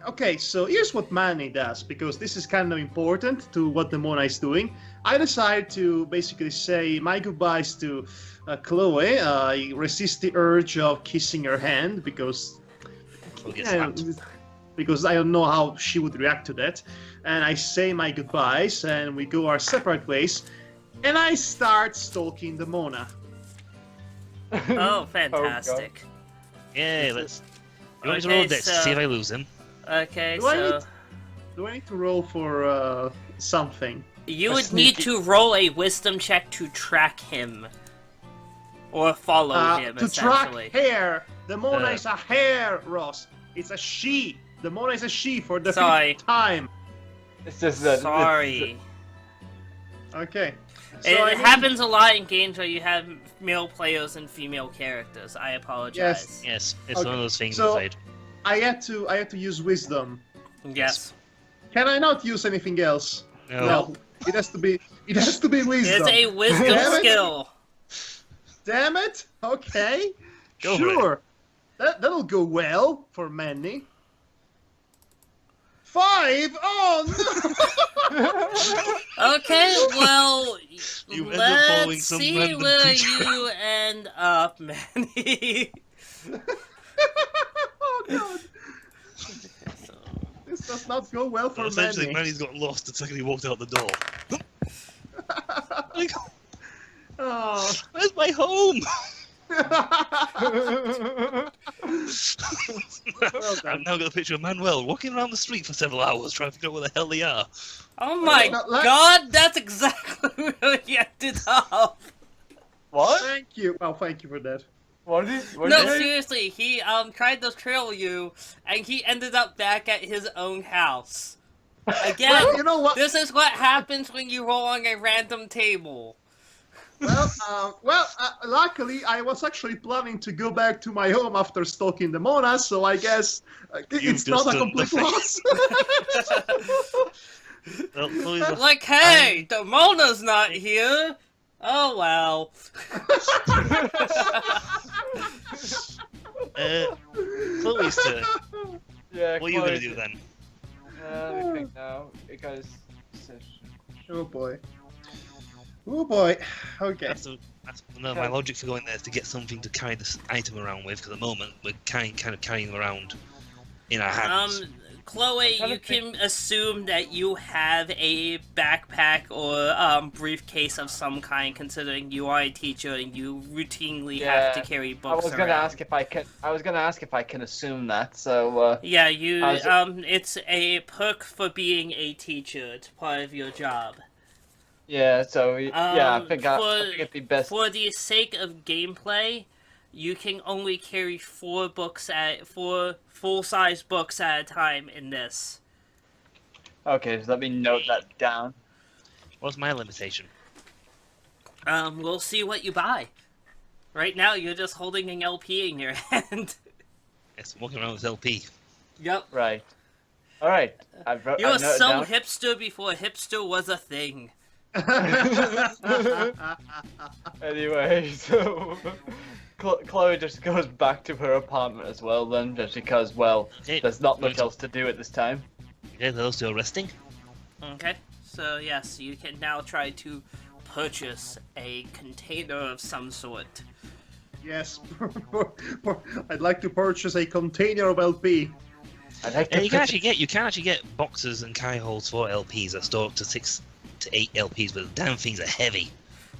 Okay, so here's what Manny does, because this is kind of important to what Demona is doing. I decide to basically say my goodbyes to Chloe. I resist the urge of kissing her hand because We'll get Yeah, slapped. because I don't know how she would react to that. And I say my goodbyes, and we go our separate ways. And I start stalking Demona. Oh, fantastic. Yeah, let's. You want me to Okay, roll this to so- see if I lose him? Okay, Do I so Do I need to roll for something? you A would need sneaky- to roll a wisdom check to track him. Or follow him, To essentially. track hair. Demona Uh. is a hare, Ross. It's a she. Demona is a she for the Sorry. fifth time. It's just that. Sorry. Okay. So It I need- happens a lot in games where you have male players and female characters. I apologize. Yes, it's Okay, one of those things so- inside. I had to use wisdom. Yes. Can I not use anything else? No. It has to be. It has to be wisdom. It's a wisdom Damn it. skill. Damn it! Okay. Go for it. sure. That'll go well for Manny. 5? Oh no! Okay, well, You end up following let's some see random where creature. you end up, Manny. Oh god! This does not go well for Essentially, Manny. Manny's got lost the second he walked out the door. Like, Oh. where's my home? I've now got a picture of Manuel walking around the street for several hours trying to figure out where the hell they are. Oh my god, that's exactly where he ended up. What? Thank you. Well, thank you for that. What did he? What No, did he say? seriously, he tried to trail you, and he ended up back at his own house. Again, Well, you know what? this is what happens when you roll on a random table. Luckily, I was actually planning to go back to my home after stalking Demona, so I guess it's just not a done complete nothing. loss. Well, Chloe's a- Like, hey, Demona's not here. Oh well. Chloe's turn. Yeah. What are you gonna Chloe- do then? Let me think now, because Oh boy. Oh boy. Okay. No, my logic for going there is to get something to carry this item around with, because at the moment we're kind of carrying them around in our hands. Chloe, I'm trying you to think- can assume that you have a backpack or briefcase of some kind, considering you are a teacher and you routinely have to Yeah, carry I books was gonna around. ask if I can. I was gonna ask if I can assume that. So Yeah, you. How's it- It's a perk for being a teacher. It's part of your job. yeah. So yeah, I think I for- think it'd be best. For the sake of gameplay, you can only carry four full-size books at a time in this. Okay, so let me note that down. What's my limitation? We'll see what you buy. Right now, you're just holding an LP in your hand. Yes, I'm walking around with LP. Yep. Right. All right. You were I've noted so down. hipster before hipster was a thing. Anyway, so Chloe just goes back to her apartment as well then, just because, well, Okay, there's not going much to- else to do at this time. Okay, those two are resting. Okay. So, yes, you can now try to purchase a container of some sort. Yes. I'd like to purchase a container of LP. I'd like Yeah, to you can actually get boxes and carry holds for LPs that store up to 6 to 8 LPs, but the damn things are heavy.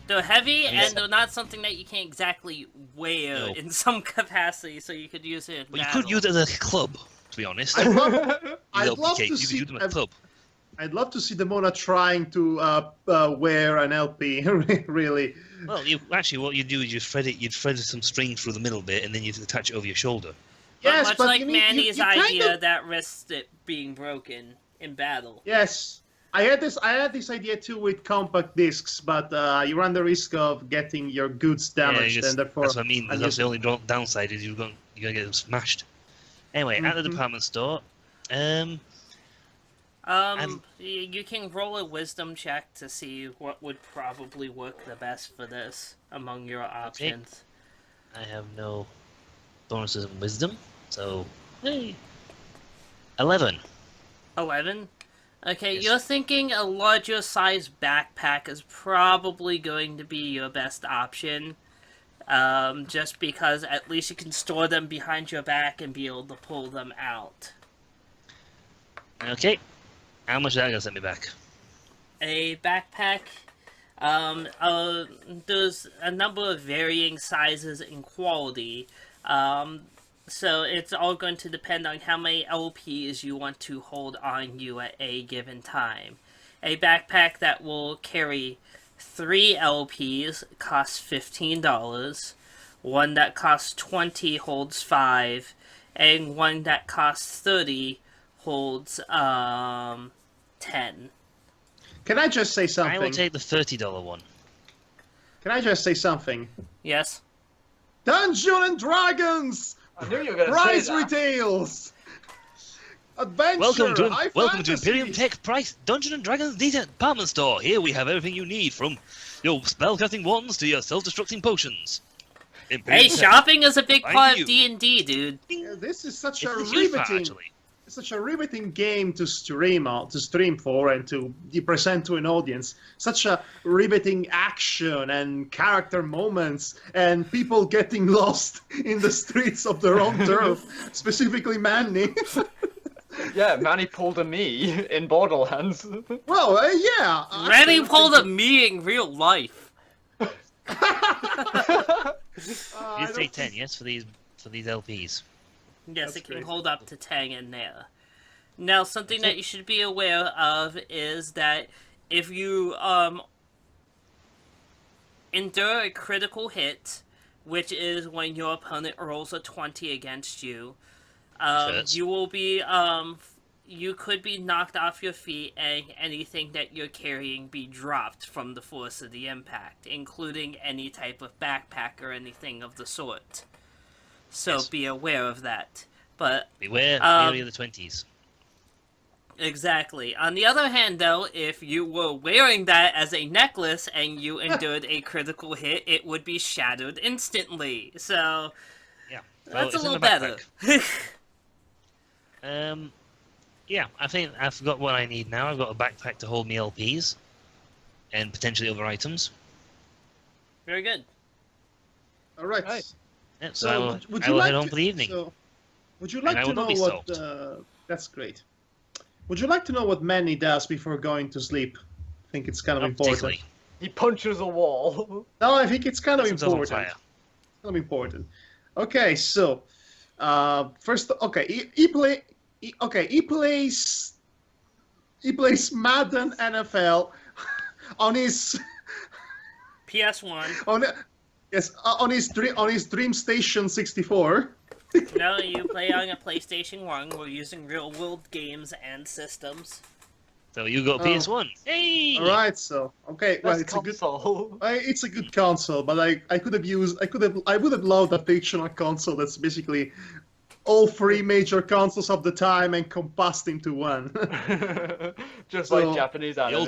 They're heavy, Yes. and they're not something that you can exactly wear No. in some capacity, so you could use it in But you battle. could use it as a club, to be honest. I'd love, These I'd LP love to cakes, you could see. use them as a club. I'd love to see Demona trying to wear an LP. Really. Well, what you do is you'd thread some string through the middle bit, and then you attach it over your shoulder. But Yes, much but like you mean- Manny's you kind idea of- that risks it being broken in battle. Yes. I had this idea too with compact discs, but you run the risk of getting your goods damaged, and therefore. that's what I mean. I'm That's the using- only downside is you're gonna get them smashed. Anyway, at the Mhm. department store, You can roll a wisdom check to see what would probably work the best for this among your options. I have no bonuses in wisdom, so hey, 11. 11? Okay, Yes. you're thinking a larger size backpack is probably going to be your best option. Just because at least you can store them behind your back and be able to pull them out. Okay, how much is that gonna send me back? A backpack, there's a number of varying sizes and quality. So it's all going to depend on how many LPs you want to hold on you at a given time. A backpack that will carry 3 LPs costs $15. One that costs 20 holds 5, and one that costs 30 holds 10. Can I just say something? I will take the $30 one. Can I just say something? Yes? Dungeons and Dragons! I knew you were going to Prize say that. retails! Adventure! Welcome to fantasy. Imperium Tech Price Dungeon and Dragons department store. Here we have everything you need, from your spellcasting wands to your self-destructing potions. Imperium Hey, Tech. shopping is a big Thank part you. of D&D, dude. Yeah, this is such It's a a huge part, riveting. actually. such a riveting game to stream for and to present to an audience. Such a riveting action and character moments and people getting lost in the streets of their own turf, specifically Manny. Yeah, Manny pulled a me in Borderlands. Well, yeah. Manny pulled a me in real life. You say 10, yes, for these LPs. Yes, That's it can great. hold up to 10 in there. Now, something that you should be aware of is that if you endure a critical hit, which is when your opponent rolls a 20 against you, you will be you could be knocked off your feet and anything that you're carrying be dropped from the force of the impact, including any type of backpack or anything of the sort. So Yes. be aware of that. But Beware nearly the 20s. exactly. On the other hand, though, if you were wearing that as a necklace and you endured a critical hit, it would be shattered instantly. So Yeah. that's a it's in little the better. backpack. Yeah, I think I've got what I need now. I've got a backpack to hold me LPs and potentially other items. Very good. All right. Right. Yeah, so So, I will, would I you will like head home to, for the evening. So, would you And like I to will not know be what? stopped. That's great. Would you like to know what Manny does before going to sleep? I think it's kind of Not important. particularly. He punches a wall. No, I think it's kind of Sets himself on important. fire. Kind of important. Okay, so first, okay, he plays Madden NFL on his PS1. on his Dream Station 64. No, you play on a PlayStation 1. We're using real-world games and systems. So you got Oh. PS1. Hey! All right, so okay, well, Best it's a good. console. It's a good console, but I would have loved a fictional console that's basically all three major consoles of the time encompassed into one. Just So- like Japanese The anime.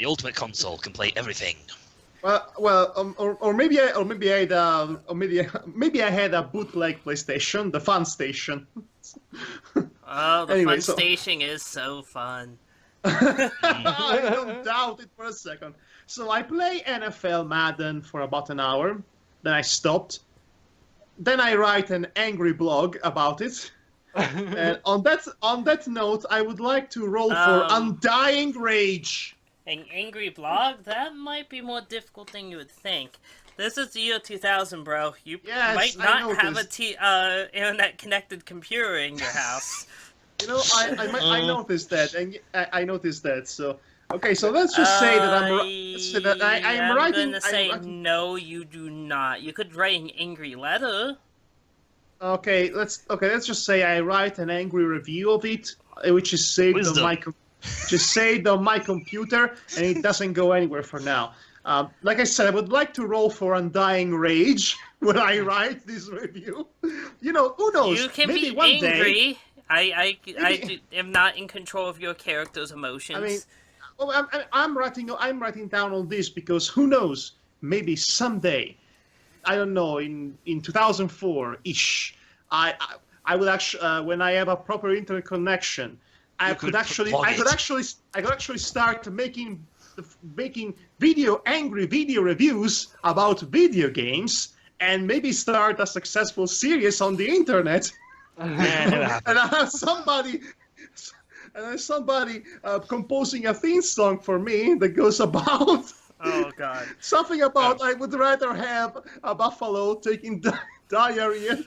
ultimate console can play everything. or maybe I had a bootleg PlayStation, the Fun Station. Oh, the Anyway, fun so- station is so fun. I don't doubt it for a second. So I play NFL Madden for about an hour, then I stopped. Then I write an angry blog about it. And on that note, I would like to roll for Undying Rage. An angry blog? That might be more difficult than you would think. This is the year 2000, bro. You Yes, might I not have a noticed. internet-connected computer in your house. You know, I noticed that, and I noticed that. So okay, so let's just say that I'm writing. I'm gonna say I'm writing- no, you do not. You could write an angry letter. Okay, let's just say I write an angry review of it, which is saved Wisdom. on my computer, and it doesn't go anywhere for now. Like I said, I would like to roll for Undying Rage when I write this review. You know, who knows? You can Maybe be one day. angry. I Maybe- am not in control of your character's emotions. I mean, well, I'm writing down all this because who knows? Maybe someday, I don't know, in 2004-ish, I would actually when I have a proper internet connection, I could actually start making angry video reviews about video games and maybe start a successful series on the internet. Yeah, never happened. And I have somebody composing a theme song for me that goes about oh god. something about I would rather have a buffalo taking diarrhea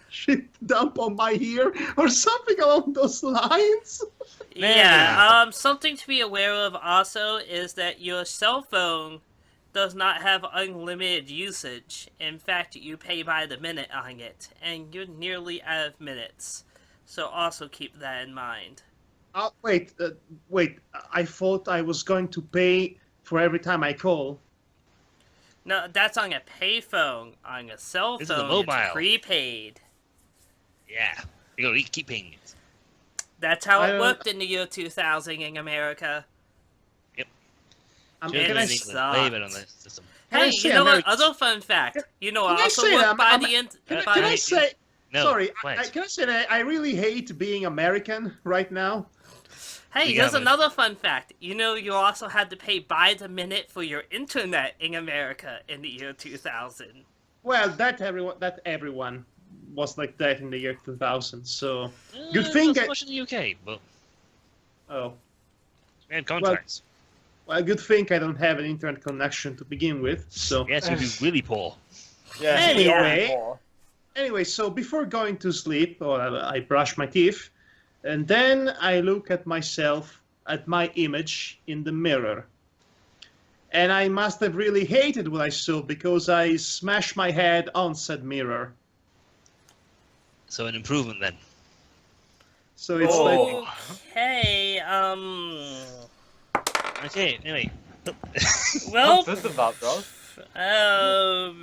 shit dump on my ear or something along those lines. Yeah, something to be aware of also is that your cell phone does not have unlimited usage. In fact, you pay by the minute on it, and you're nearly out of minutes. So also keep that in mind. Wait, I thought I was going to pay for every time I call. No, that's on a payphone. On a cell This is a phone, mobile. it's prepaid. Yeah. You gotta keep paying it. That's how I it don't- worked in the year 2000 in America. Should It have been sucks. way better on the system. Can I Hey, say you know what? America- Other fun fact. You know, Can I also say worked that? by I'm- the end. Can by I say? No, Sorry, wait. can I say that I really hate being American right now? Hey, You here's got it. another fun fact. You know, you also had to pay by the minute for your internet in America in the year 2000. Well, that everyone was like that in the year 2000. So good thing. Not so much in the UK, but Oh, we had contracts. well, good thing I don't have an internet connection to begin with. So Yes, you'd be really poor. Yeah. Anyway. Yeah. anyway, so before going to sleep, I brush my teeth, and then I look at myself, at my image in the mirror. And I must have really hated what I saw because I smashed my head on said mirror. So an improvement then. So it's like, Okay, Okay, anyway. well, What's this about, bro?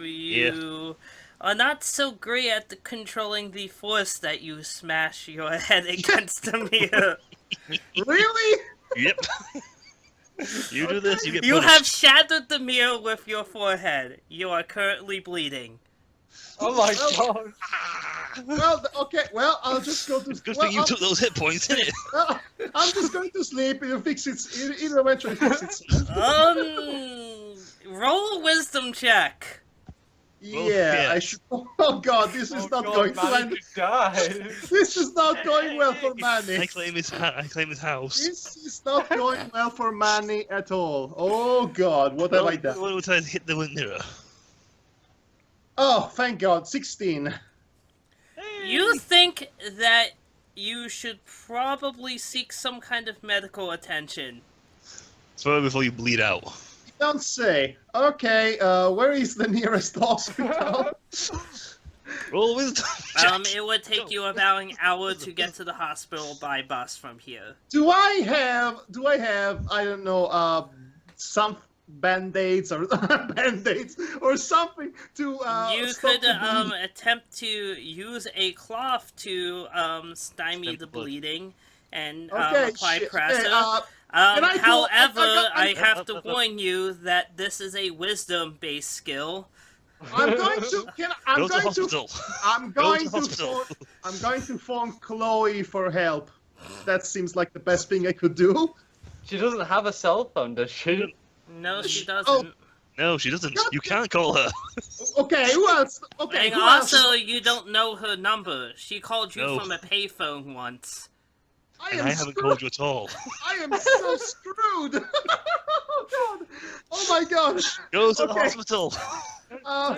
you are not so great at controlling the force that you smash your head against the mirror. really? Yep. You do this, you get You punished. have shattered the mirror with your forehead. You are currently bleeding. Oh my god. Well, okay, well, I'll just go to... Good well, thing you took those hit points, didn't it? well, I'm just going to sleep, it'll fix it, it'll eventually fix itself. Roll a wisdom check. Yeah, I should... Oh god, this is not going to end... die. This is not going well for I Manny. claim his house. This is not going well for Manny at all. Oh god, what have I done? What would I hit the mirror? Oh, thank god, 16. You think that you should probably seek some kind of medical attention. Throw it before you bleed out. Don't say. Okay, where is the nearest hospital? Roll wisdom. It would take you about an hour to get to the hospital by bus from here. do I have, I don't know, some band-aids or band-aids or something to You stop could the bleeding? attempt to use a cloth to stymie Stem the blood. bleeding and Okay, apply shit. pressure. Okay, can I go- However, I I- have to warn you that this is a wisdom-based skill. I'm going to, I'm Go to going to, hospital. I'm Go going to to, hospital. I'm going to phone Chloe for help. That seems like the best thing I could do. She doesn't have a cell phone, does she? No, she Oh. doesn't. No, she doesn't. You can't call her. Okay, who else? Okay, And who else? also, you don't know her number. She called you No. from a payphone once. And I haven't called you at all. I am so screwed. Oh god. Oh my god. Go to the Okay. hospital. Uh,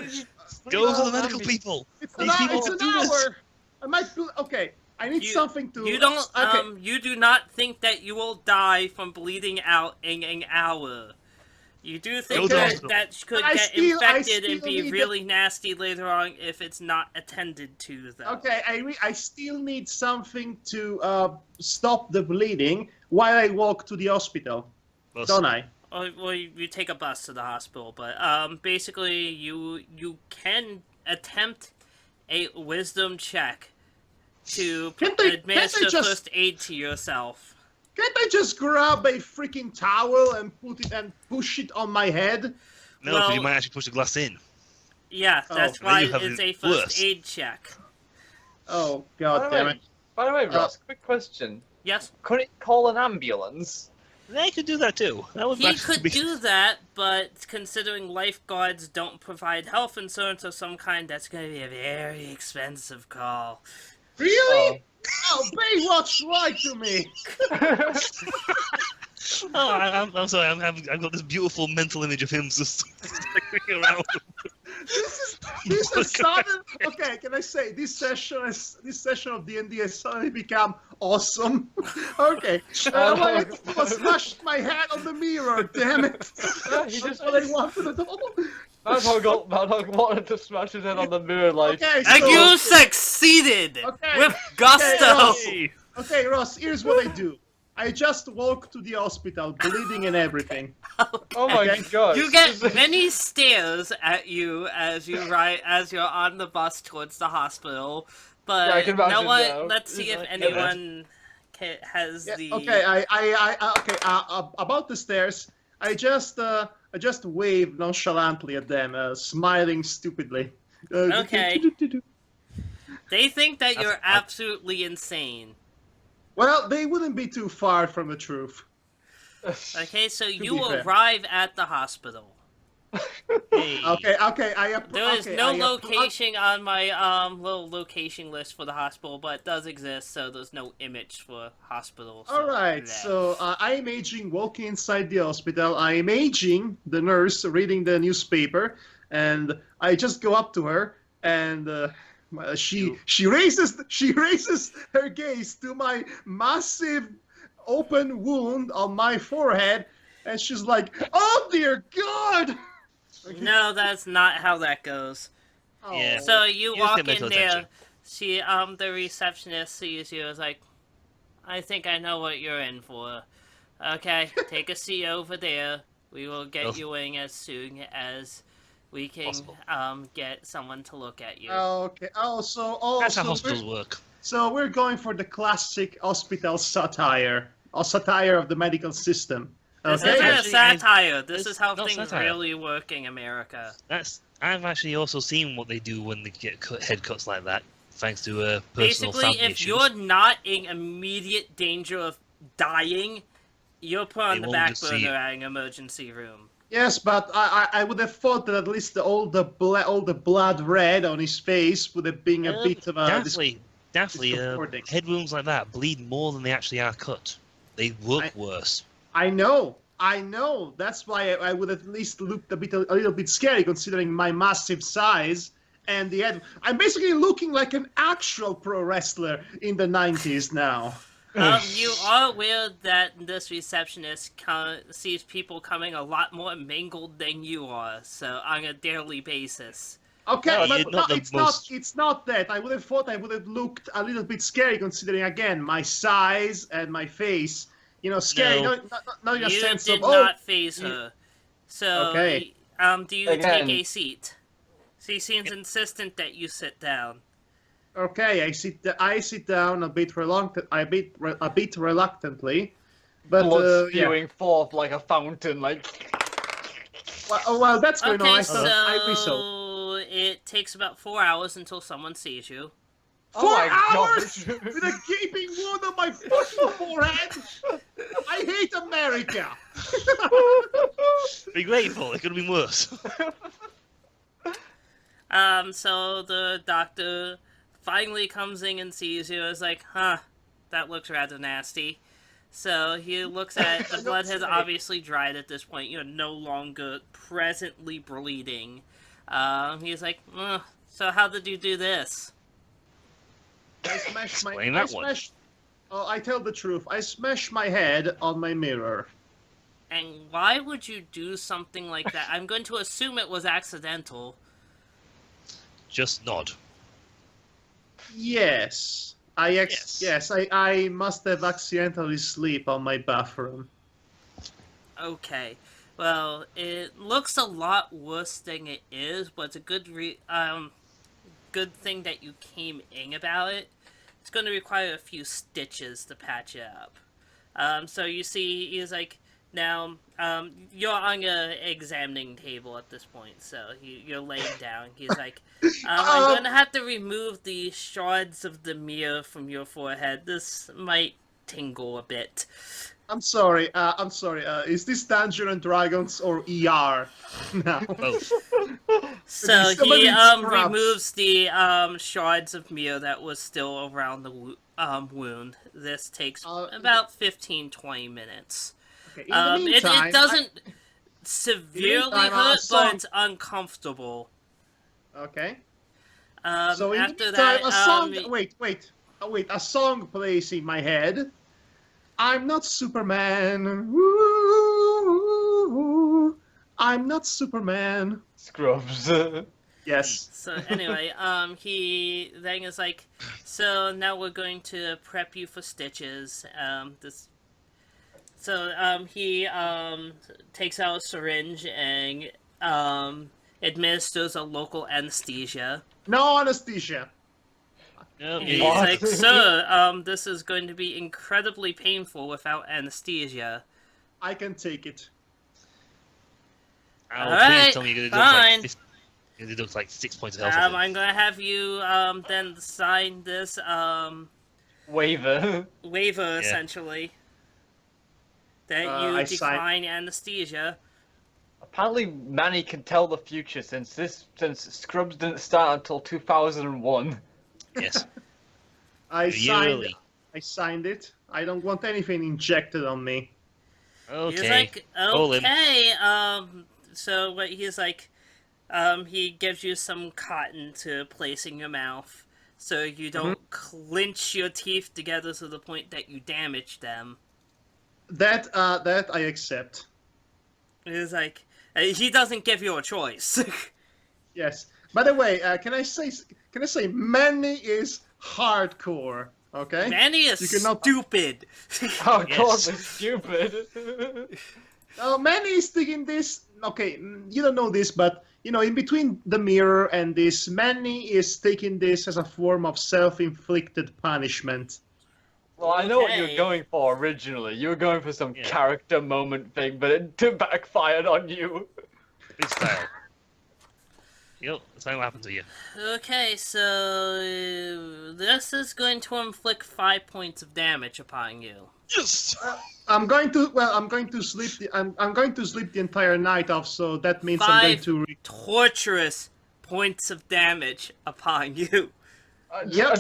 Go to the medical people. it's These people it's can an do this. hour. I might do. Okay, I need something to. You don't. Okay. You do not think that you will die from bleeding out in an hour. You do think Go to that hospital. that could But I get still infected and need be the- really nasty later on if it's not attended to, though. Okay, I still need something to stop the bleeding while I walk to the hospital, Well, don't I? Well, you take a bus to the hospital, but basically you can attempt a wisdom check to Can't I administer just- first aid to yourself. Can't I just grab a freaking towel and put it and push it on my head? no, because you well- might actually push the glass in. Yeah, that's Oh, now why you have it's it a first worse. aid check. Oh god damn it! By the way, Ross, quick question. Yes, Could it call an ambulance? They could do that too. That would he actually could be... do that, but considering lifeguards don't provide health insurance of some kind, that's going to be a very expensive call. Really? Oh, Baywatch lied to me. Oh, I'm sorry. I've got this beautiful mental image of him just staring around. This has started. Okay, can I say this session of D&D has suddenly become awesome. Okay, all I had to do was smash my head on the mirror. Damn it! He That's just what I wanted at all. Madhog wanted to smash his head on the mirror like. Okay, And so, you succeeded! Okay, With gusto! Okay, okay, Ross. Here's what I do. I just walk to the hospital, bleeding and everything. Oh my Okay. god. You get many stares at you as you're on the bus towards the hospital, but Yeah, I can no imagine one. now. Let's see if Yeah, anyone has Yeah, the. okay, about the stairs. I just wave nonchalantly at them, smiling stupidly. Okay. They think that That's you're a- absolutely insane. Well, they wouldn't be too far from the truth. Okay, so be you fair. arrive at the hospital. Hey. Okay. There is no location on my little location list for the hospital, but it does exist, so there's no image for hospital. So All right, bleh. so I'm aging, walking inside the hospital. I'm aging, the nurse reading the newspaper, and I just go up to her, and she raises her gaze to my massive open wound on my forehead, and she's like, "Oh dear God!" No, that's not how that goes. Oh. Yeah. So you Use walk the in mental there. attention. She, the receptionist sees you. Is like, I think I know what you're in for. Okay, take a seat over there. We will get Oh. you in as soon as we can, Possible. get someone to look at you. Okay. That's how hospitals work. So we're going for the classic hospital satire, or satire of the medical system. This Okay. isn't a Actually, I- satire. This is how not things satire. really work in America. I've actually also seen what they do when they get head cuts like that, thanks to personal Basically, family if issues. you're not in immediate danger of dying, you're put on They the won't back just see burner it. at an emergency room. Yes, but I would have thought that at least all the blood red on his face would have been a bit of a Definitely, discomforting. head wounds like that bleed more than they actually are cut. They look I- worse. I know. That's why I would at least look a little bit scary considering my massive size and the head. I'm basically looking like an actual pro wrestler in the 90s now. You are aware that this receptionist sees people coming a lot more mangled than you are, so on a daily basis. Okay, No, but you're not the it's most- not. It's not that. I would have thought I would have looked a little bit scary, considering again my size and my face. You know, scary. No. Not in a You sense did of not phase you- her. So, Okay. do you Again. take a seat? She seems insistent that you sit down. Okay, I sit down a bit reluctantly, but Blood yeah. spewing forth like a fountain, like. Well, that's going on. Okay, I whistle. so it takes about 4 hours until someone sees you. Oh 4 my hours gosh. with a gaping wound on my fucking forehead. I hate America. Be grateful. It could have been worse. So the doctor finally comes in and sees you. Is like, huh, that looks rather nasty. So he looks at the blood has obviously dried at this point. You're no longer presently bleeding. He's like, so how did you do this? I smashed my. Explain I that one. smashed. Oh, I tell the truth. I smashed my head on my mirror. And why would you do something like that? I'm going to assume it was accidental. Just nod. Yes. I must have accidentally sleep on my bathroom. Okay. Well, it looks a lot worse than it is, but it's a good good thing that you came in about it. It's going to require a few stitches to patch it up. So you see, he's like, now, you're on a examining table at this point, so you're laying down. He's like, I'm going to have to remove the shards of the mirror from your forehead. This might tingle a bit. I'm sorry. Is this Dungeons and Dragons or ER? No. Both. So he Somebody scraps. removes the shards of mirror that was still around the wound. This takes about 15-20 minutes. Okay, in the meantime, it doesn't severely meantime, hurt, song- but it's uncomfortable. Okay. So So in after the meantime, that, a song. Wait. A song plays in my head. I'm not Superman. Woo, I'm not Superman. Scrubs. Yes. So anyway, he then is like, so now we're going to prep you for stitches. He takes out a syringe and administers a local anesthesia. No anesthesia. No, And he's yeah. like, sir, this is going to be incredibly painful without anesthesia. I can take it. Oh, Alright, please tell me you're gonna do fine. like It deducts like 6 points of health. off I'm him. gonna have you then sign this Waiver. waiver essentially that you I decline anesthesia. Apparently, Manny can tell the future since Scrubs didn't start until 2001. Yes. I Yearly. signed it. I don't want anything injected on me. Okay. He's like, Roll him. okay, so what he's like, he gives you some cotton to place in your mouth so you don't clench your teeth together to the point that you damage them. That I accept. He's like, he doesn't give you a choice. Yes. By the way, can I say Manny is hardcore? Okay. Manny is You cannot- stupid. Oh, Yes. God, we're stupid. Oh, Manny is thinking this. Okay, you don't know this, but you know, in between the mirror and this, Manny is taking this as a form of self-inflicted punishment. Well, I know what you Okay. were going for originally. You were going for some Yeah. character moment thing, but it backfired on you. Big style. Yep, that's what happened to you. Okay, so this is going to inflict 5 points of damage upon you. Yes! I'm going to sleep. I'm going to sleep the entire night off. So that means I'm going 5 to. torturous points of damage upon you. Yep.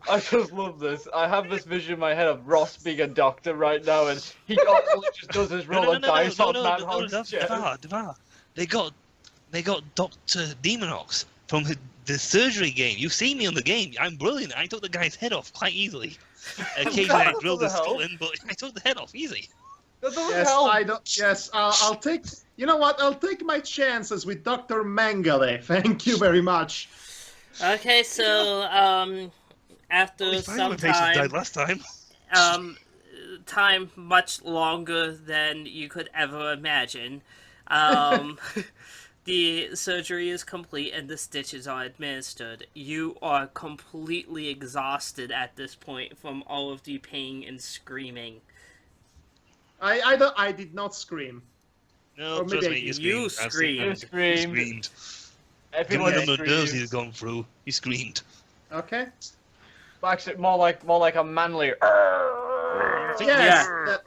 I just love this. I have this vision in my head of Ross being a doctor right now, and he all just does his roll of dice on Madhog's chest. Devar. They got Dr. Demonox from the surgery game. You've seen me on the game. I'm brilliant. I took the guy's head off quite easily. Occasionally I drilled his skull in, but I took the head off easy. That doesn't Yes, help. I don't. Yes, I'll take. You know what? I'll take my chances with Dr. Mengele. Thank you very much. Okay, so after Only some patients died time, last time. time much longer than you could ever imagine, the surgery is complete and the stitches are administered. You are completely exhausted at this point from all of the pain and screaming. I did not scream. No, Or maybe trust I me, did. you screamed. You I've seen screamed. him. You screamed. He screamed. Everyone Given the nerves screams. he's gone through, he screamed. Okay. Actually, more like a manly. Yes. Yeah. that-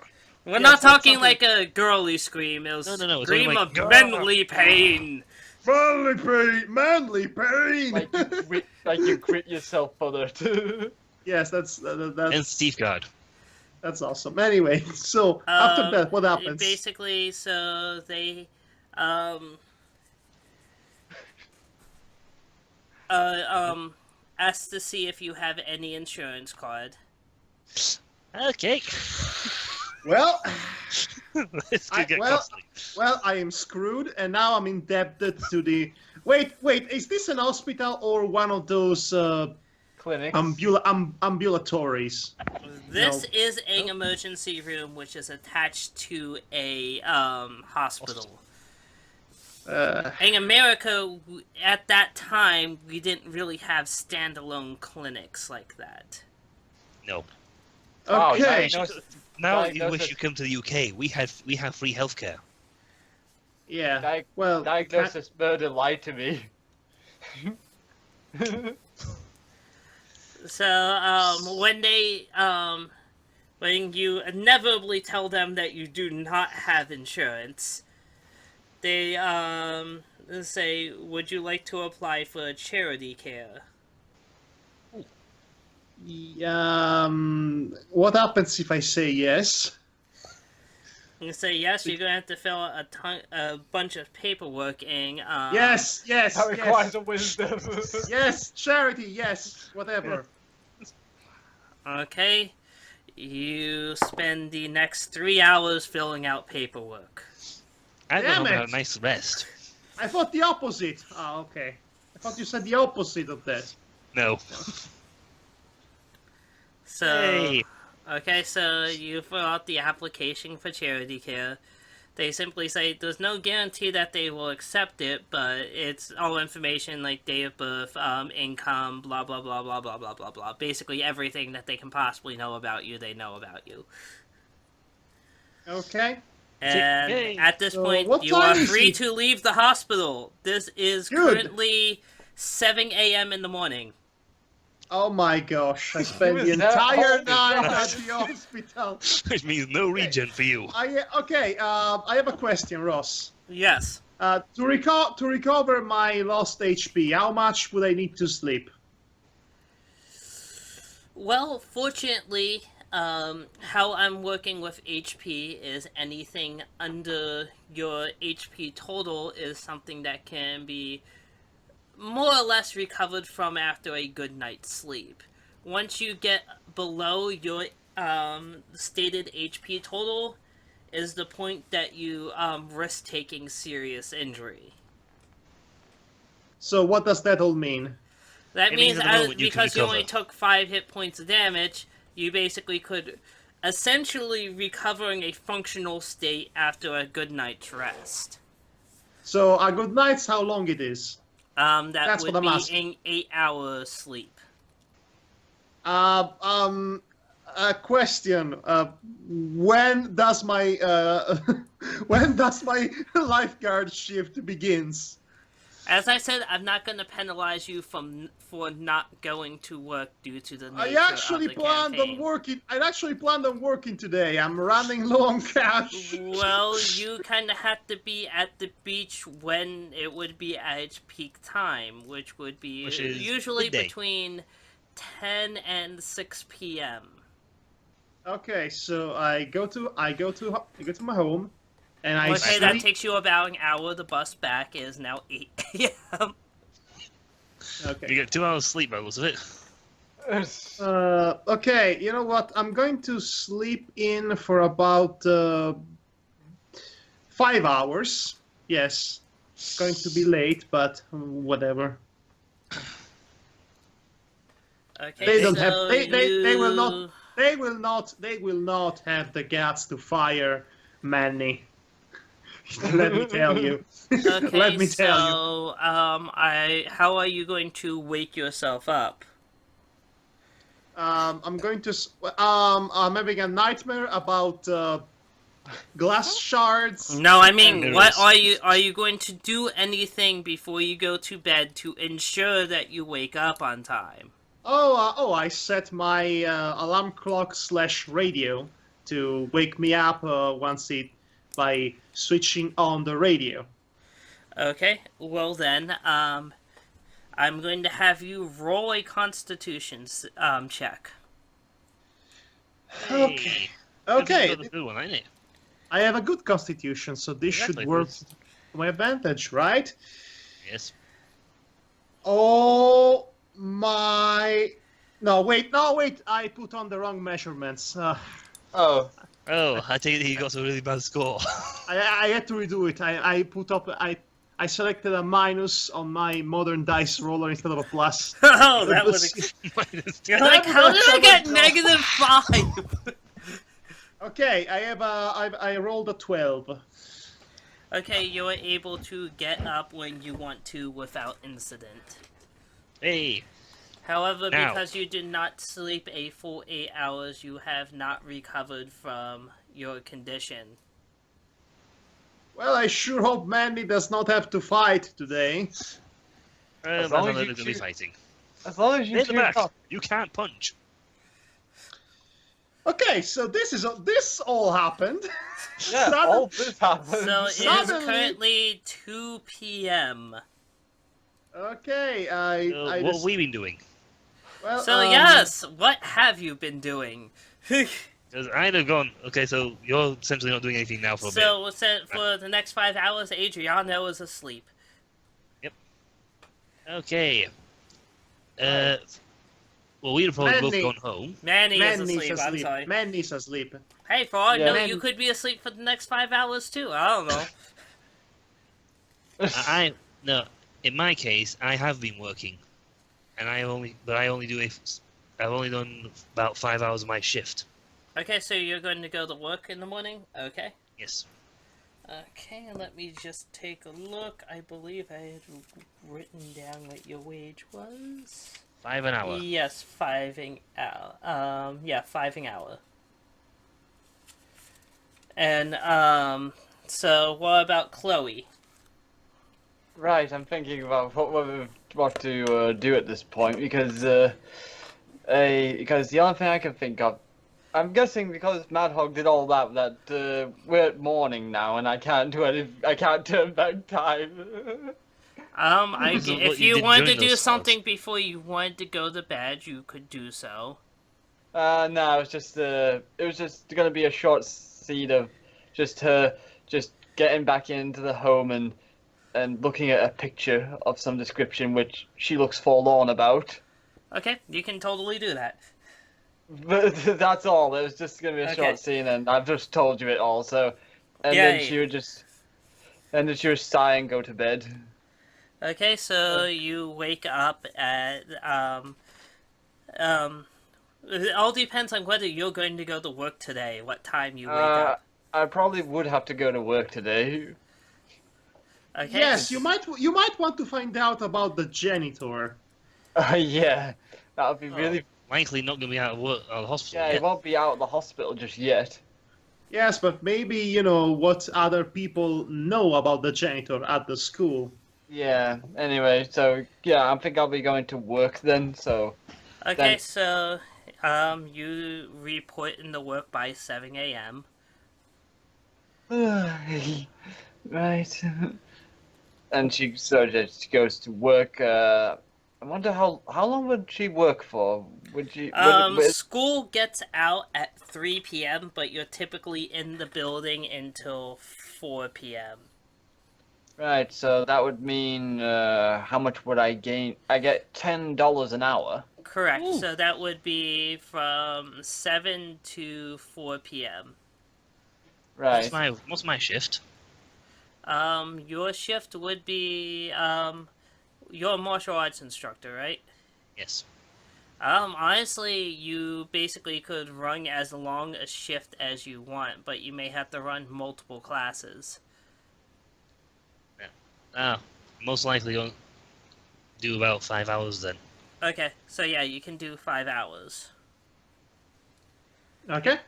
We're Yes, not that's talking something- like a girly scream. It was No, it's scream only of like, manly pain. Manly pain. Manly pain. like you quit yourself for that. Yes, that's And Steve Guard. that's awesome. Anyway, so after that, what happens? Basically, so they ask to see if you have any insurance card. Okay. Well, This could get well- costly. well, I am screwed, and now I'm indebted to the. Wait, is this an hospital or one of those Clinics. ambulatories? This No. is an emergency room which is attached to a hospital. In America, at that time, we didn't really have standalone clinics like that. No. Wow, Okay. Now Diagnosis. you wish you come to the UK. We have free healthcare. Yeah. Well, Diagnosis murder lied to me. So, when you inevitably tell them that you do not have insurance, they, say, would you like to apply for charity care? what happens if I say yes? You say yes, you're gonna have to fill out a bunch of paperwork in, Yes, That requires yes, a wisdom. yes, charity, yes, whatever. Okay? You spend the next 3 hours filling out paperwork. I Damn don't it. have a nice rest. I thought the opposite. Oh, okay. I thought you said the opposite of that. No. So, Hey. okay, so you fill out the application for charity care. They simply say there's no guarantee that they will accept it, but it's all information like date of birth, income, blah blah blah blah blah blah blah blah. Basically everything that they can possibly know about you, they know about you. Okay. And Yay. at this So point, what you are time is free it? to leave the hospital. This is Good. currently 7 a.m. in the morning. Oh my gosh! I spent the was there entire all night the at time. the hospital. Which means no regen for you. I have a question, Ross. Yes. To recover my lost HP, how much would I need to sleep? Well, fortunately, how I'm working with HP is anything under your HP total is something that can be more or less recovered from after a good night's sleep. Once you get below your stated HP total, is the point that you risk taking serious injury. So what does that all mean? That It means means at the moment you can because you only recover. took 5 hit points of damage, you basically could essentially recovering a functional state after a good night's rest. So a good night's how long it is? That That's would what I'm be asking. an 8-hour sleep. A question. When does my when does my lifeguard shift begins? As I said, I'm not going to penalize you for not going to work due to the nature I actually of the planned campaign. on working. I actually planned on working today. I'm running low on cash. Well, you kind of have to be at the beach when it would be at its peak time, which would be Which is usually midday. between 10 and 6 p.m. Okay, so I go to my home, and I Okay, that sleep. takes you about an hour. The bus back is now 8 a.m. You Okay. get 2 hours sleep by the looks of it. Okay. You know what? I'm going to sleep in for about 5 hours. Yes, it's going to be late, but whatever. Okay, They don't so have. They will not. you- They will not have the guts to fire Manny. Let me tell you. Okay, Let me tell you. so how are you going to wake yourself up? I'm going to. I'm having a nightmare about glass shards. No, I mean, There what is. are you going to do anything before you go to bed to ensure that you wake up on time? I set my alarm clock / radio to wake me up by switching on the radio. Okay, well then, I'm going to have you roll a Constitution check. Okay. This Okay, is the good one, ain't it? I have a good constitution, so this Exactly, should work please. to my advantage, right? Yes. Oh my! No, wait! I put on the wrong measurements. Oh, Oh, I take it he got a really bad score. I had to redo it. I selected a minus on my modern dice roller instead of a plus. Oh, that It was. Minus You're two. like, how did I get Someone -5? Okay, I rolled a 12. Okay, you're able to get up when you want to without incident. Hey, However, Now. because you did not sleep a full 8 hours, you have not recovered from your condition. Well, I sure hope Mandy does not have to fight today. As that's long not as you going to be choose- fighting. as long as you In the choose back, not. you can't punch. Okay, so this all happened. Yeah, Sudden- all this happens. So it is Suddenly- currently 2 p.m. Okay, What have we been doing? well, So yes, what have you been doing? 'Cause I'd have gone, okay, so you're essentially not doing anything now for a bit. So for the next 5 hours, Adriano is asleep. Okay. Well, we'd have probably both Mandy. gone home. Manny is Mandy's asleep, I'm asleep. sorry. Mandy's asleep. Hey, for all I Yeah. know, Man- you could be asleep for the next 5 hours too. I don't know. No, in my case, I have been working, and I've only done about 5 hours of my shift. Okay, so you're going to go to work in the morning? Okay. Yes. Okay, let me just take a look. I believe I had written down what your wage was. 5 an hour. Yes, 5 an hour. 5 an hour. And so what about Chloe? Right, I'm thinking about what to do at this point because the only thing I can think of, I'm guessing because Madhog did all that we're at morning now and I can't do I can't turn back time. Because of If what you you did wanted to during do those something before you wanted to go to bed, you could do so. No, it was just gonna be a short scene of just her just getting back into the home and looking at a picture of some description which she looks forlorn about. Okay, you can totally do that. But that's all. It was just gonna be a Okay. short scene, and I've just told you it all. So, and Yeah, then she would just, and then she would sigh and go to bed. Okay, so you wake up at it all depends on whether you're going to go to work today, what time you wake up. I probably would have to go to work today. Okay. Yes, you might want to find out about the janitor. Yeah, that would be really. Likely not going to be out of work out of the hospital Yeah, he yet. won't be out of the hospital just yet. Yes, but maybe you know what other people know about the janitor at the school. Yeah. Anyway, so yeah, I think I'll be going to work then. So. Okay, Then- so you report in the work by 7 a.m. Right. And she just goes to work. I wonder how long would she work for? Would she? School gets out at 3 p.m., but you're typically in the building until 4 p.m. Right. So that would mean how much would I gain? I get $10 an hour. Correct, Ooh. so that would be from 7 to 4 p.m. Right. What's my shift? Your shift would be, you're a martial arts instructor, right? Yes. Honestly, you basically could run as long a shift as you want, but you may have to run multiple classes. Most likely I'll do about 5 hours then. Okay, so yeah, you can do 5 hours. Okay.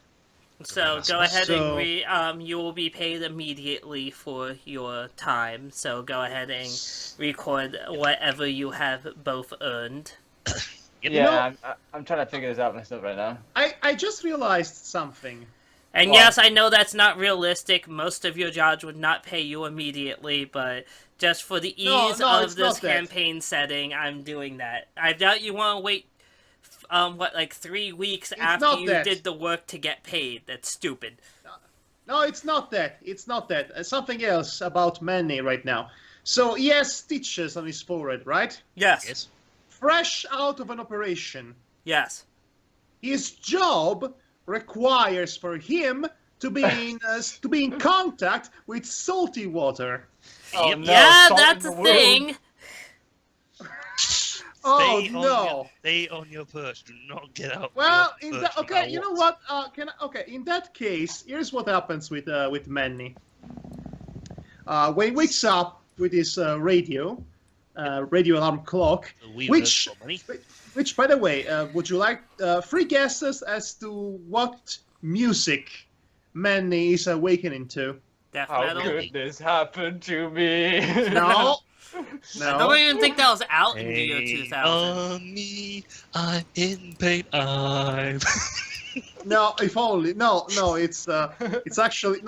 So go ahead So- and you will be paid immediately for your time. So go ahead and record whatever you have both earned. Yep. Yeah, I'm trying to figure this out myself right now. I just realized something. And Well- yes, I know that's not realistic. Most of your jobs would not pay you immediately, but just for the No, ease no, of it's this not that. campaign setting, I'm doing that. I doubt you want to wait, like 3 weeks after not you that. did the work to get paid. That's stupid. No, it's not that. It's not that. Something else about Manny right now. So he has stitches on his forehead, right? Yes. Yes. Fresh out of an operation. Yes. His job requires for him to be in contact with salty water. Oh, Yep. no, Yeah, salt in that's the a wound. thing. Oh Stay no! Stay on your perch. Do not get out. Well, your in perch that, no okay, matter you know what? In that case, here's what happens with Manny. When he wakes up with his radio alarm clock, We which, earn more money. which, by the way, would you like 3 guesses as to what music Manny is awakening to? Death How metal. could this happen to me? No, I don't no. even think that was out in the year Hey, 2000. on me, I'm in pain. I'm. No, if only. No, it's actually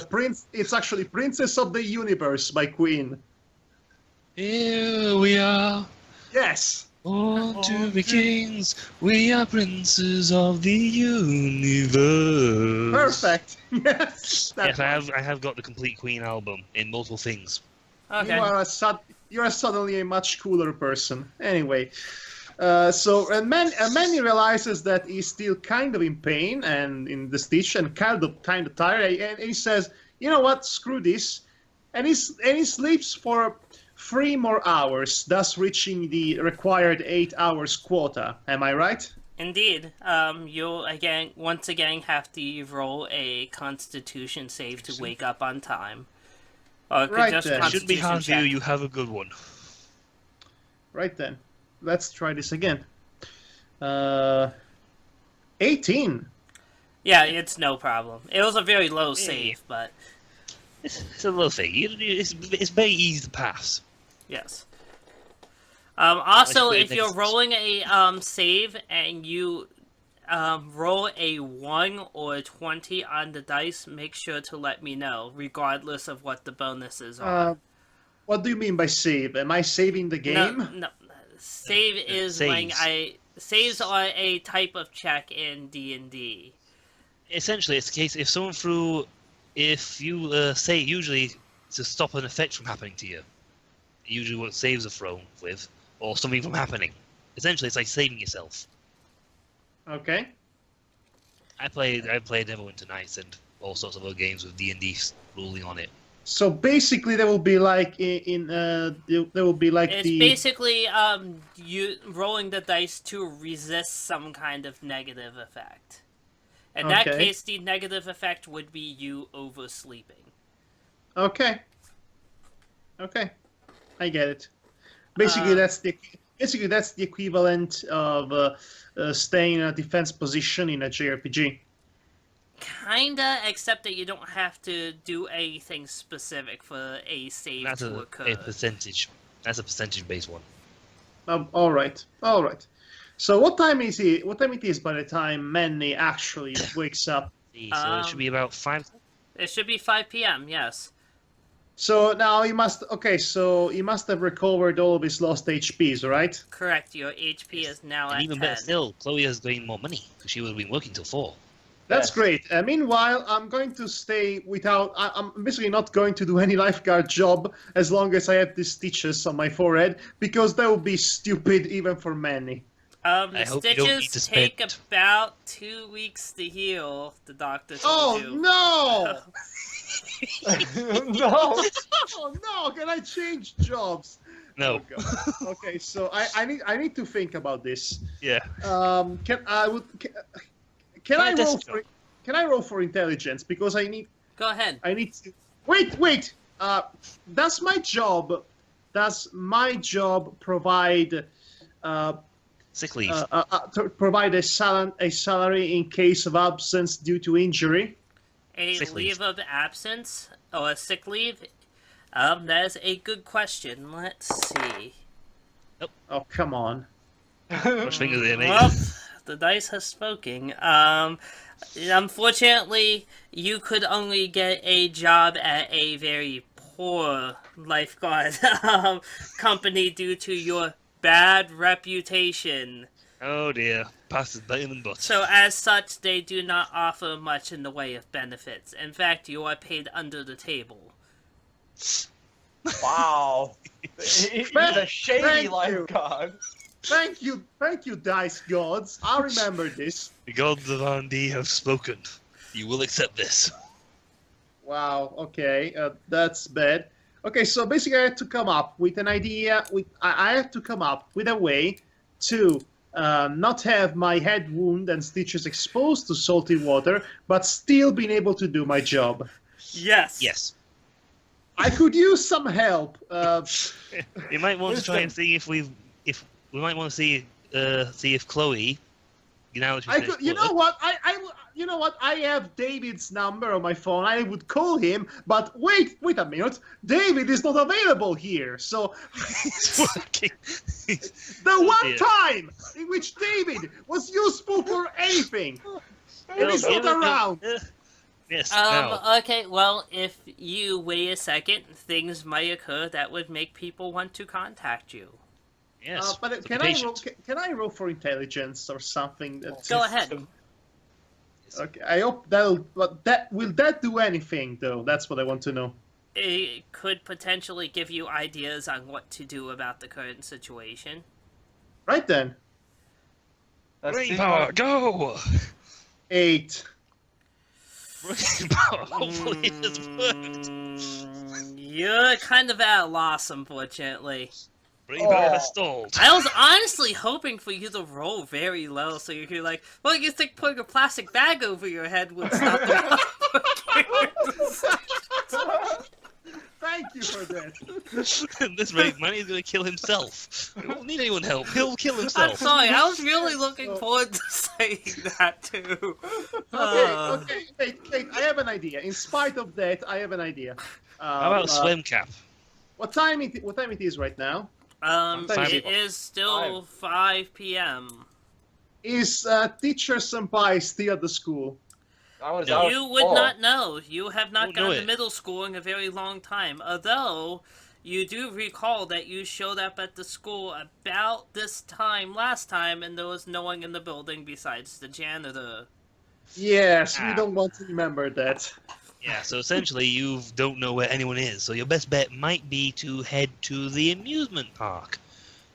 Prince. It's actually Princess of the Universe by Queen. Here we are, Yes. born to be kings. We are princes of the universe. Perfect. Yes. Yes, I have got the complete Queen album in multiple things. Okay. You are suddenly a much cooler person. Anyway, and Manny realizes that he's still kind of in pain and in the stitch and kind of tired, and he says, "You know what? Screw this," and he sleeps for 3 more hours, thus reaching the required 8 hours quota. Am I right? Indeed. You'll once again have to roll a Constitution save to wake up on time. Or Right just then. It shouldn't be hard for you. check. You have a good one. Right then. Let's try this again. 18. Yeah, it's no problem. It was a very low save, but It's a little thing. It's very easy to pass. yes. Also, Like, if you're rolling a save and you roll a 1 or a 20 on the dice, make sure to let me know, regardless of what the bonuses are. What do you mean by save? Am I saving the game? No. Save is when saves are a type of check in D&D. Essentially, it's the case if you say usually to stop an effect from happening to you, usually what saves are thrown with, or something from happening. Essentially, it's like saving yourself. Okay. I played Neverwinter Nights and all sorts of other games with D&D ruling on it. So basically, there will be like there will be like It's basically you rolling the dice to resist some kind of negative effect. In that case, the negative effect would be you oversleeping. Okay. I get it. Basically, that's the equivalent of staying in a defense position in a JRPG. Kinda, except that you don't have to do anything specific for a save to occur. A percentage. That's a percentage-based one. All right. So what time is it? What time it is by the time Manny actually wakes up? So it should be about 5. It should be 5 p.m. Yes. So now he must. Okay, so he must have recovered all of his lost HPs, right? Correct. Your HP is now And at even 10. better still, Chloe has gained more money because she would have been working till 4. That's Yes. great. Meanwhile, I'm going to stay without. I'm basically not going to do any lifeguard job as long as I have these stitches on my forehead because that would be stupid even for Manny. The I hope you don't need to stitches take spend- about 2 weeks to heal, the doctor told Oh you. no! No. Oh no! Can I change jobs? No. Oh, God. Okay, so I need to think about this. Yeah. Can I roll for intelligence because I need Go ahead. to wait. Does my job provide Sick leave. to provide a salary in case of absence due to injury? A Sick leave. leave of absence or a sick leave? That is a good question. Let's see. Oh, come on. Watch fingers there, mate. Well, the dice has spoken. Unfortunately, you could only get a job at a very poor lifeguard company due to your bad reputation. Oh dear. Past is better than but. So as such, they do not offer much in the way of benefits. In fact, you are paid under the table. Wow. He's a shady Thank you. lifeguard. Thank you, dice gods. I'll remember this. The gods of R&D have spoken. You will accept this. Wow. Okay, that's bad. Okay, so basically, I had to come up with an idea. I had to come up with a way to not have my head wound and stitches exposed to salty water, but still being able to do my job. Yes. Yes. I could use some help. You might want to try and see if we might want to see if Chloe, you know what? You know what? I have David's number on my phone. I would call him, but wait a minute. David is not available here. So It's working. the one time in which David was useful for anything, and he's not around. Yes. Now. Okay, well, if you wait a second, things might occur that would make people want to contact you. Yes. but can I roll for intelligence or something? Go ahead. Okay, I hope will that do anything though? That's what I want to know. It could potentially give you ideas on what to do about the current situation. Right then. Brain power, go! 8. Brain power, hopefully it has worked. You're kind of at a loss, unfortunately. Brain power has stalled. I was honestly hoping for you to roll very low, so you could well, you think putting a plastic bag over your head would stop the Thank you for that. At this rate, Manny's going to kill himself. He won't need anyone help. He'll kill I'm himself. sorry, I was really looking forward to saying that too. Okay, wait, I have an idea. In spite of that, I have an idea. How about swim cap? What time it is right now? It is still 5 p.m. Is teacher senpai still at the school? You would not know. You have not Won't know gone to it. middle school in a very long time. Although, you do recall that you showed up at the school about this time last time, and there was no one in the building besides the janitor. Yes, we don't want to remember that. Yeah, so essentially you don't know where anyone is, so your best bet might be to head to the amusement park,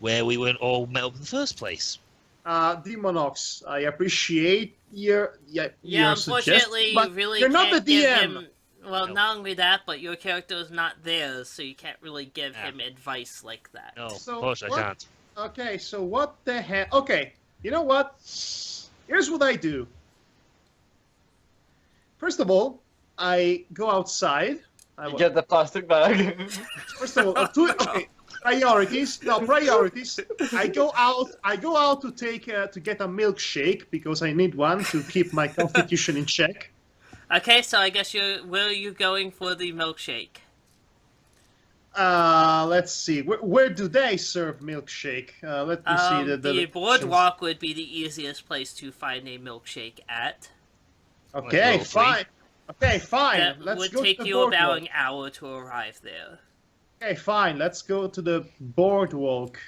where we were all met up in the first place. Demonox, I appreciate your Yeah, suggestion, unfortunately, but you really you're not can't the give DM. him... Well, No. not only that, but your character is not there, so you can't really give Yeah. him advice like that. No, So of course I what- can't. Okay, so what the heck? Okay, you know what? Here's what I do. First of all, I go outside. You get the plastic bag. First of all, priorities. No, priorities. I go out to take to get a milkshake because I need one to keep my constitution in check. Okay, so I guess where are you going for the milkshake? Let's see. Where do they serve milkshake? Let me see The boardwalk would be the easiest place to find a milkshake at. Okay, Well, fine. Okay, fine. That Let's would go take to the you about boardwalk. an hour to arrive there. Okay, fine. Let's go to the boardwalk.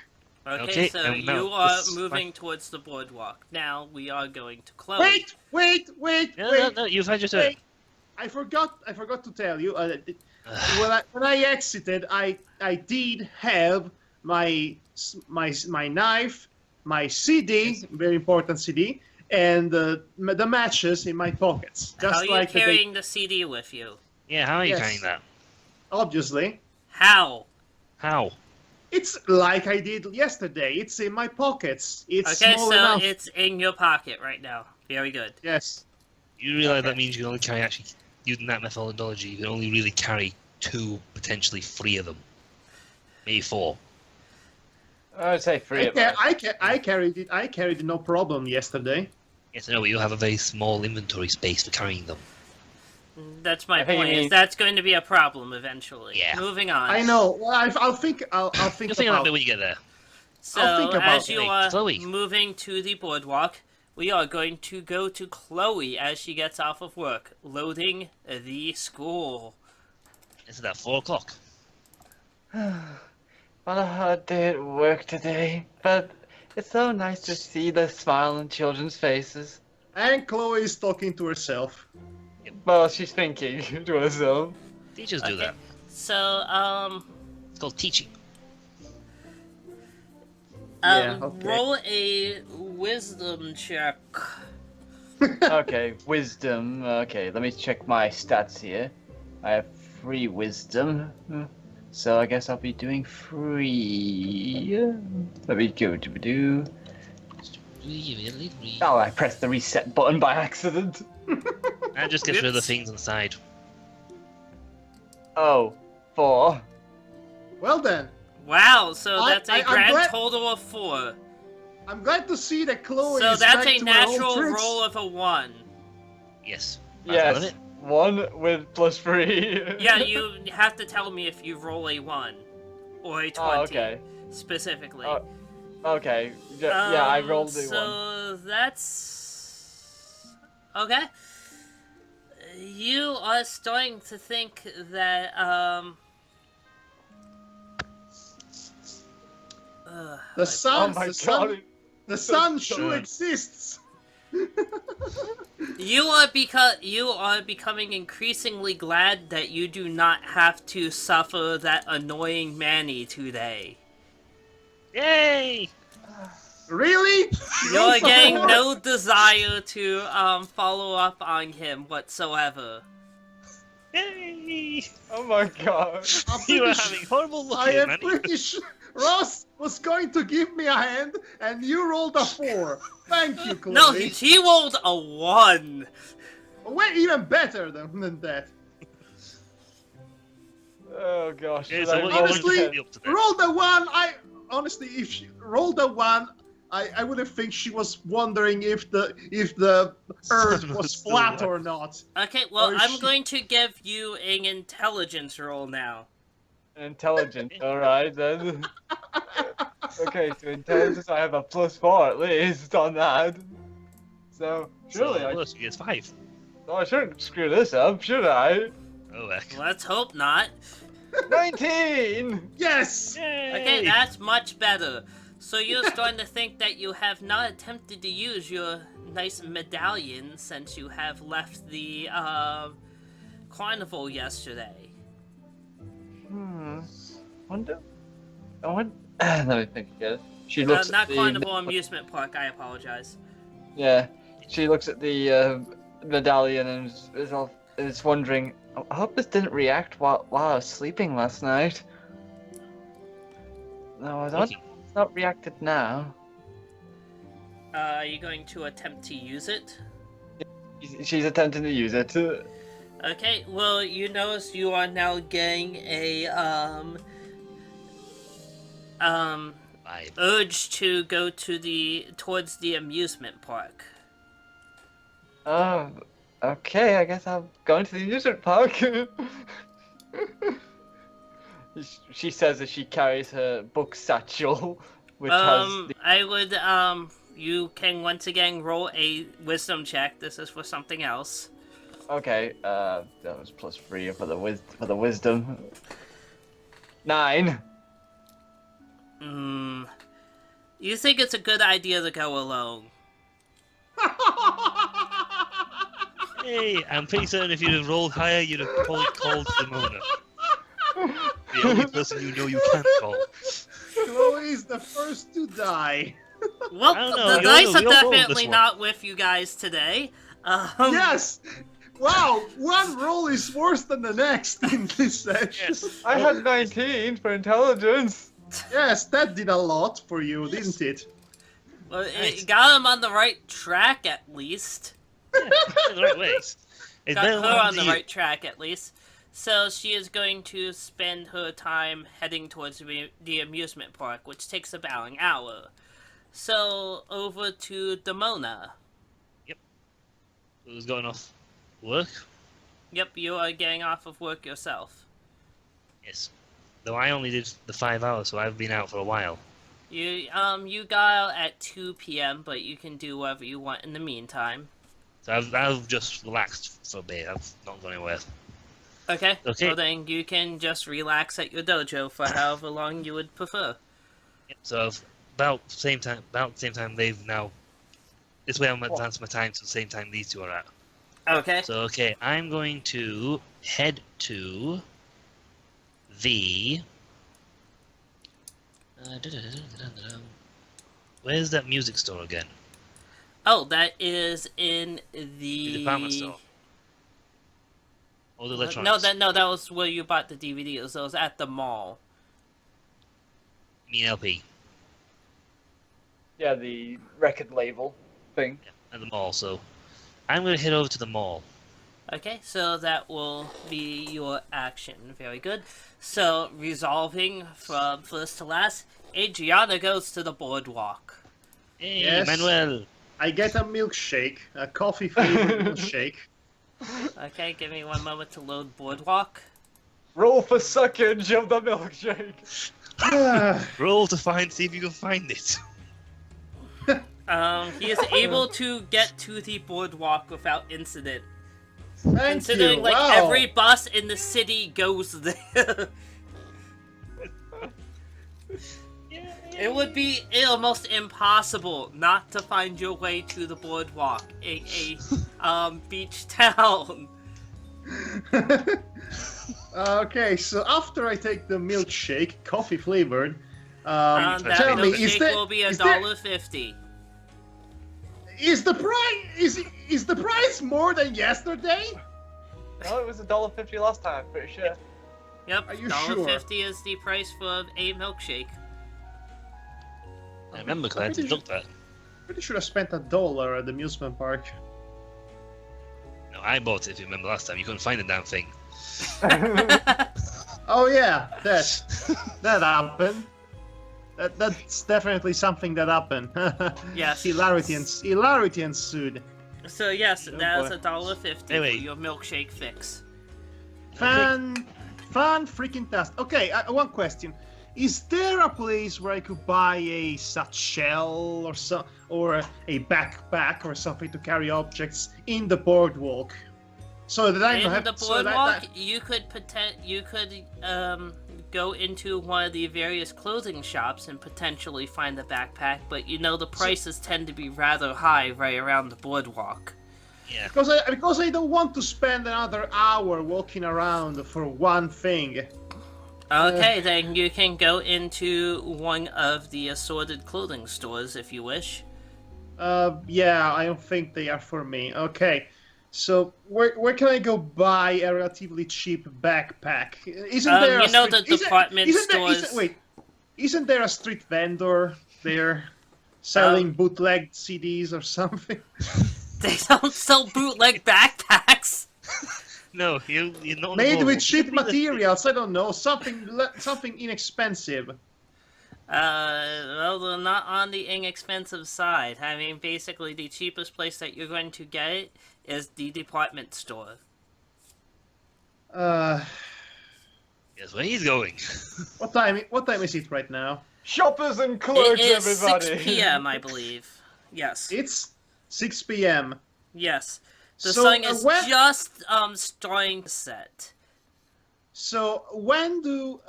Okay, Okay, so and now you are this is moving towards the boardwalk. Now we are going to Chloe. Wait. No, you've had your turn. Wait. I forgot to tell you. When I exited, I did have my knife, my CD, very important CD, and the matches in my pockets. Just How are you like carrying the CD with you? Yeah, how are you Yes. carrying that? obviously. How? How? It's like I did yesterday. It's in my pockets. It's Okay, small so enough. it's in your pocket right now. Very good. Yes. You realize that means you can only carry, actually, using that methodology, you can only really carry 2, potentially 3 of them. Maybe 4. I would say 3 of them. I carried it no problem yesterday. Yes, I know, but you'll have a very small inventory space for carrying them. That's my I think point. you Is mean- that's going to be a problem eventually. Yeah. Moving on. I know. Well, I'll think. I'll You'll think think of that about bit it. when you get there. So I'll think about as you it. are Chloe. moving to the boardwalk, we are going to go to Chloe as she gets off of work, loading the school. It's at 4 o'clock. What a hard day at work today, but it's so nice to see the smile on children's faces. And Chloe is talking to herself. Well, she's thinking to herself. Teachers do Okay. that. So, It's called teaching. Yeah, okay. roll a wisdom check. Okay, wisdom. Okay, let me check my stats here. I have 3 wisdom. So I guess I'll be doing 3. Let me go to do. Oh, I pressed the reset button by accident. And just gets rid of the Oops. things on the side. Oh, 4. Well then, Wow, so I- that's a I'm grand glad- total of 4. I'm glad to see that Chloe So is that's back a to her old natural tricks. roll of a 1. Yes. That's about Yes, it. 1 with plus 3. Yeah, you have to tell me if you roll a 1 or a 20 Oh, okay. specifically. Oh, Okay. Yeah, I rolled a 1. So that's okay. You are starting to think that The sun, Oh my the sun, god. the sun so sure good. exists. you are becoming increasingly glad that you do not have to suffer that annoying Manny today. Yay! Really? You're getting no desire to follow up on him whatsoever. Yay! Oh my god. I'm You pretty are su- having horrible luck I here, am man. pretty sure Ross was going to give me a hand, and you rolled a 4. Thank you, Chloe. No, he rolled a 1. Wait, even better than that. Oh gosh. Yeah, should so I what roll you want to again? be up to then? Roll the one. Honestly, if she rolled the one, I wouldn't think she was wondering if the Earth Sun was was still flat round. or not. Okay, well, Or is I'm she- going to give you an intelligence roll now. Intelligence, alright then. Okay, so intelligence I have a +4 at least on that. So surely So, worst, you get 5. I shouldn't screw this up, should I? Oh, heck. Let's hope not. 19! Yes. Okay, that's much better. So you're starting to think that you have not attempted to use your nice medallion since you have left the carnival yesterday. Wonder. Let me think again. She looks Not at the carnival, amusement park. I apologize. Yeah, she looks at the medallion and is wondering. I hope this didn't react while I was sleeping last night. No, I don't. Lucky. It's not reacted now. Are you going to attempt to use it? She's attempting to use it. Okay, well, you notice you are now getting a Vibe. urge to go towards the amusement park. Oh, okay. I guess I'm going to the amusement park. She says as she carries her book satchel, which has the... I would you can once again roll a wisdom check. This is for something else. Okay, that was +3 for the wisdom. 9. You think it's a good idea to go alone? Hey, I'm pretty certain if you'd have rolled higher, you'd have probably called Demona. The only person you know you can't call. Chloe's the first to die. Well, I don't know, the we all dice know- are we all rolled definitely this one. not with you guys today. Yes. Wow, one roll is worse than the next in this session. Yes. I had 19 for intelligence. Yes, that did a lot for you, didn't it? Well, Nice. it got him on the right track at least. Yeah, in the right ways. It's Got better her than on the you. right track at least. So she is going to spend her time heading towards the amusement park, which takes about an hour. So over to Demona. Who's going off work? Yep, you are getting off of work yourself. Yes. Though I only did the 5 hours, so I've been out for a while. You got out at 2 p.m., but you can do whatever you want in the meantime. So I've just relaxed for a bit. I've not gone anywhere. Okay. Okay. Well then you can just relax at your dojo for however long you would prefer. Yep. So about the same time they've now. This way I'm advancing my time to the same time these two are at. Okay. So okay, I'm going to head to the. Where's that music store again? Oh, that is in The the department store. Or the No, electronics? that was where you bought the DVDs. It was at the mall. You mean LP? Yeah, the record label thing. At the mall, so I'm going to head over to the mall. Okay, so that will be your action. Very good. So, resolving from first to last, Adriana goes to the boardwalk. Hey, Yes. Manuel! I get a milkshake, a coffee flavored milkshake. Okay, give me one moment to load boardwalk. Roll for suckage of the milkshake. Roll to see if you can find it. He is able to get to the boardwalk without incident. Thank Considering, you. like, Wow. every bus in the city goes there. It would be almost impossible not to find your way to the boardwalk, a beach town. Okay, so after I take the milkshake, coffee flavored, That tell me, milkshake will be is there- $1.50. is the price more than yesterday? No, it was $1.50 last time, I'm pretty sure. Yep, Are you $1.50 is the price for a milkshake. I remember, Claire, to look that. Pretty sure I spent $1 at the amusement park. No, I bought it, if you remember last time. You couldn't find the damn thing. Oh yeah, that happened. That's definitely something that happened. Yes. Hilarity ensued. So yes, that's boy. $1.50 for Anyway. your milkshake fix. Fan freaking tastic. Okay, one question: is there a place where I could buy a satchel or a backpack or something to carry objects in the boardwalk? So that I don't In have the so boardwalk, you could go into one of the various clothing shops and potentially find a backpack, but you know the prices tend to be rather high right around the boardwalk. Yeah. because I don't want to spend another hour walking around for one thing. Okay, then you can go into one of the assorted clothing stores if you wish. Yeah, I don't think they are for me. Okay, so where can I go buy a relatively cheap backpack? Isn't there you a know street, the department stores. Isn't there a street vendor there selling bootleg CDs or something? They don't sell bootleg backpacks. No, you're not on the Made boardwalk. with cheap materials, I don't know, something inexpensive. Well, they're not on the inexpensive side. I mean, basically, the cheapest place that you're going to get it is the department store. Uh, Guess where he's going. what time is it right now? Shoppers and clerks, It is everybody. 6 p.m., I believe. Yes. It's 6 p.m. Yes. The So, sun is when- just starting to set. So when do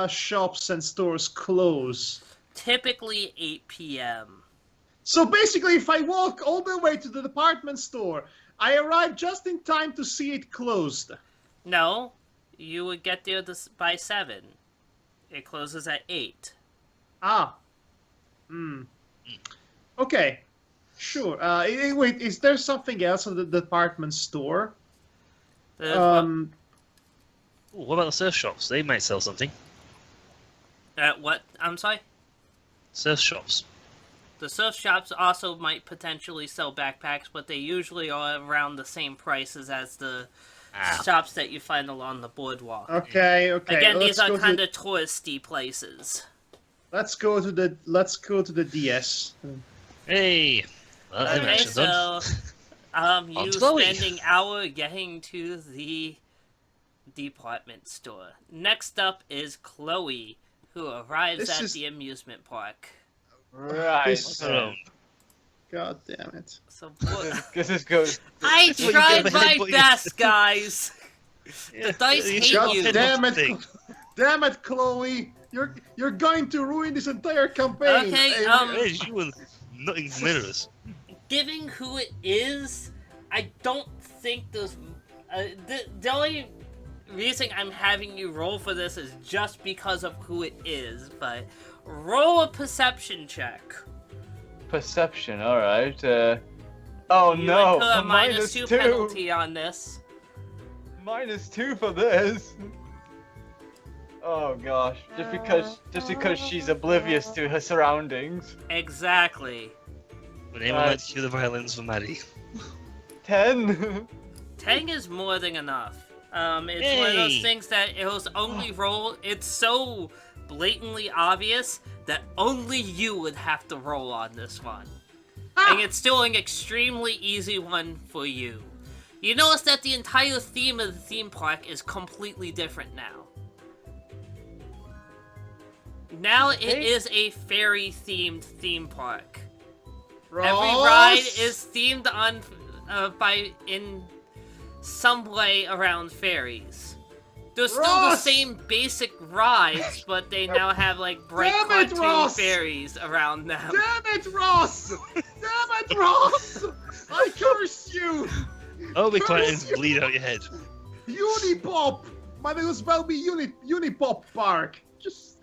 shops and stores close? Typically 8 p.m. So basically, if I walk all the way to the department store, I arrive just in time to see it closed. No, you would get there by 7. It closes at 8. Ah. Okay. Sure. Wait, is there something else at the department store? The- Ooh, what about the surf shops? They might sell something. what? I'm sorry? Surf shops. The surf shops also might potentially sell backpacks, but they usually are around the same prices as the shops that you find along the boardwalk. Okay. Again, these let's are go to- kind of touristy places. Let's go to the DS. Hey! Well, that Okay, action's so done. you Chloe. spending hour getting to the department store. Next up is Chloe, who arrives This at is- the amusement park. Right. This- Hello. God damn it. So what? This is good. I That's what you tried get my ahead, but you- best, guys. Yeah, dice you hate shot you. the Damn it, thing. damn it, Chloe! You're going to ruin this entire campaign. Okay, Hey, you were nothing mirrors. Given who it is, I don't think there's. The only reason I'm having you roll for this is just because of who it is, but roll a perception check. Perception, alright. You Oh would no! put a minus -2. -2 penalty on this. -2 for this. Oh gosh! Just because she's oblivious to her surroundings. Exactly. Would anyone like to cue the violins for Maddie? 10. 10 is more than enough. It's one of those Hey. things that it was only roll. It's so blatantly obvious that only you would have to roll on this one. And it's still an extremely easy one for you. You notice that the entire theme of the theme park is completely different now. Now it is a fairy-themed theme park. Every ride is themed on in some way around fairies. They're still the Ross! same basic rides, but they now have like bright Damn it, cartoon Ross! fairies around them. Damn it, Ross! Damn it, Ross! I curse you! Oh, be quiet and bleed out your head. Unipop! Might as well be Unipop Park. Just...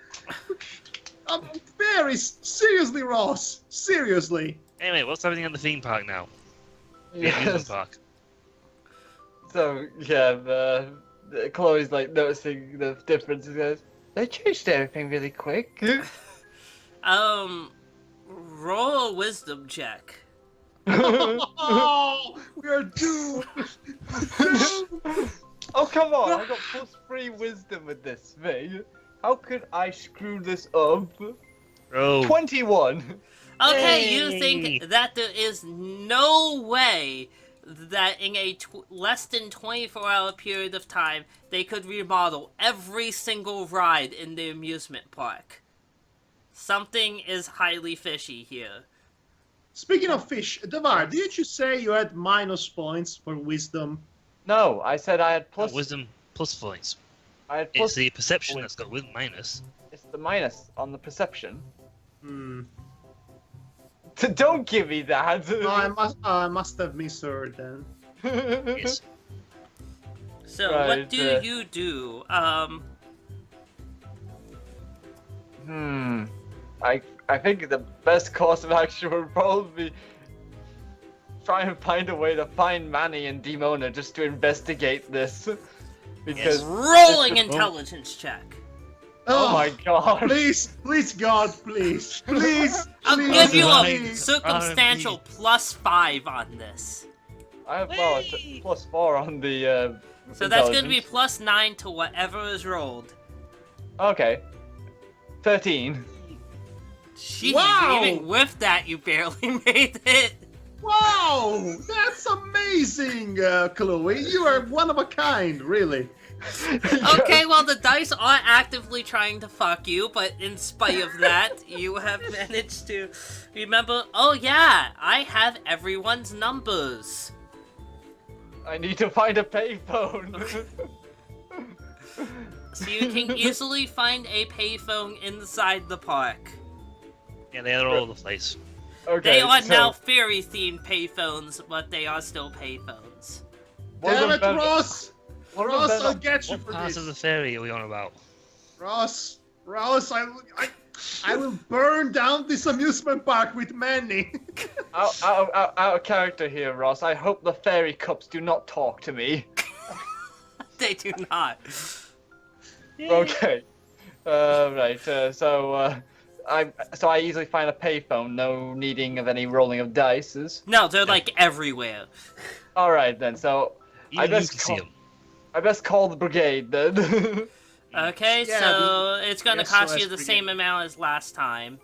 Fairies! Seriously, Ross! Seriously! Anyway, what's happening at the theme park now? The amusement Yes. park. So yeah, Chloe's like noticing the differences. Goes, they changed everything really quick. Roll a wisdom check. Oh, we are doomed! Doomed! Oh, come on! I got +3 wisdom with this thing. How could I screw this up? Oh, 21! Okay, you Yay! think that there is no way that in a less than 24-hour period of time they could remodel every single ride in the amusement park. Something is highly fishy here. Speaking of fish, Devar, didn't you say you had minus points for wisdom? No, I said I had plus. wisdom plus points. I had It's plus. the perception that's got with minus. It's the minus on the perception. Hmm. Don't give me that! No, I must have misheard then. Yes. So Right, what do you do? I think the best course of action would probably be try and find a way to find Manny and Demona just to investigate this. Because Rolling intelligence check. oh my god. Please, God, please, please. I'll please, give you a please. circumstantial +5 on this. I have +4 on the So that's going to be intelligence. +9 to whatever is rolled. Okay. 13. Jeez, Wow. even with that, you barely made it. Wow, that's amazing, Chloe. You are one of a kind, really. Okay, well, the dice are actively trying to fuck you, but in spite of that, you have managed to remember, oh yeah, I have everyone's numbers. I need to find a payphone. So you can easily find a payphone inside the park. Yeah, they're all over the place. Okay, They are so now fairy-themed payphones, but they are still payphones. what Damn are it, the- Ross! what are Ross, the- I'll get you What for part this. of the fairy are we on about? Ross, I will burn down this amusement park with Manny. out of character here, Ross. I hope the fairy cups do not talk to me. They do not. Okay. Right. So I easily find a payphone, no needing of any rolling of dices. No, they're like everywhere. All right then. So Even you best can see them. I best call the brigade then. Okay, Yeah, so it's gonna yes, cost so you as the per same amount as last time.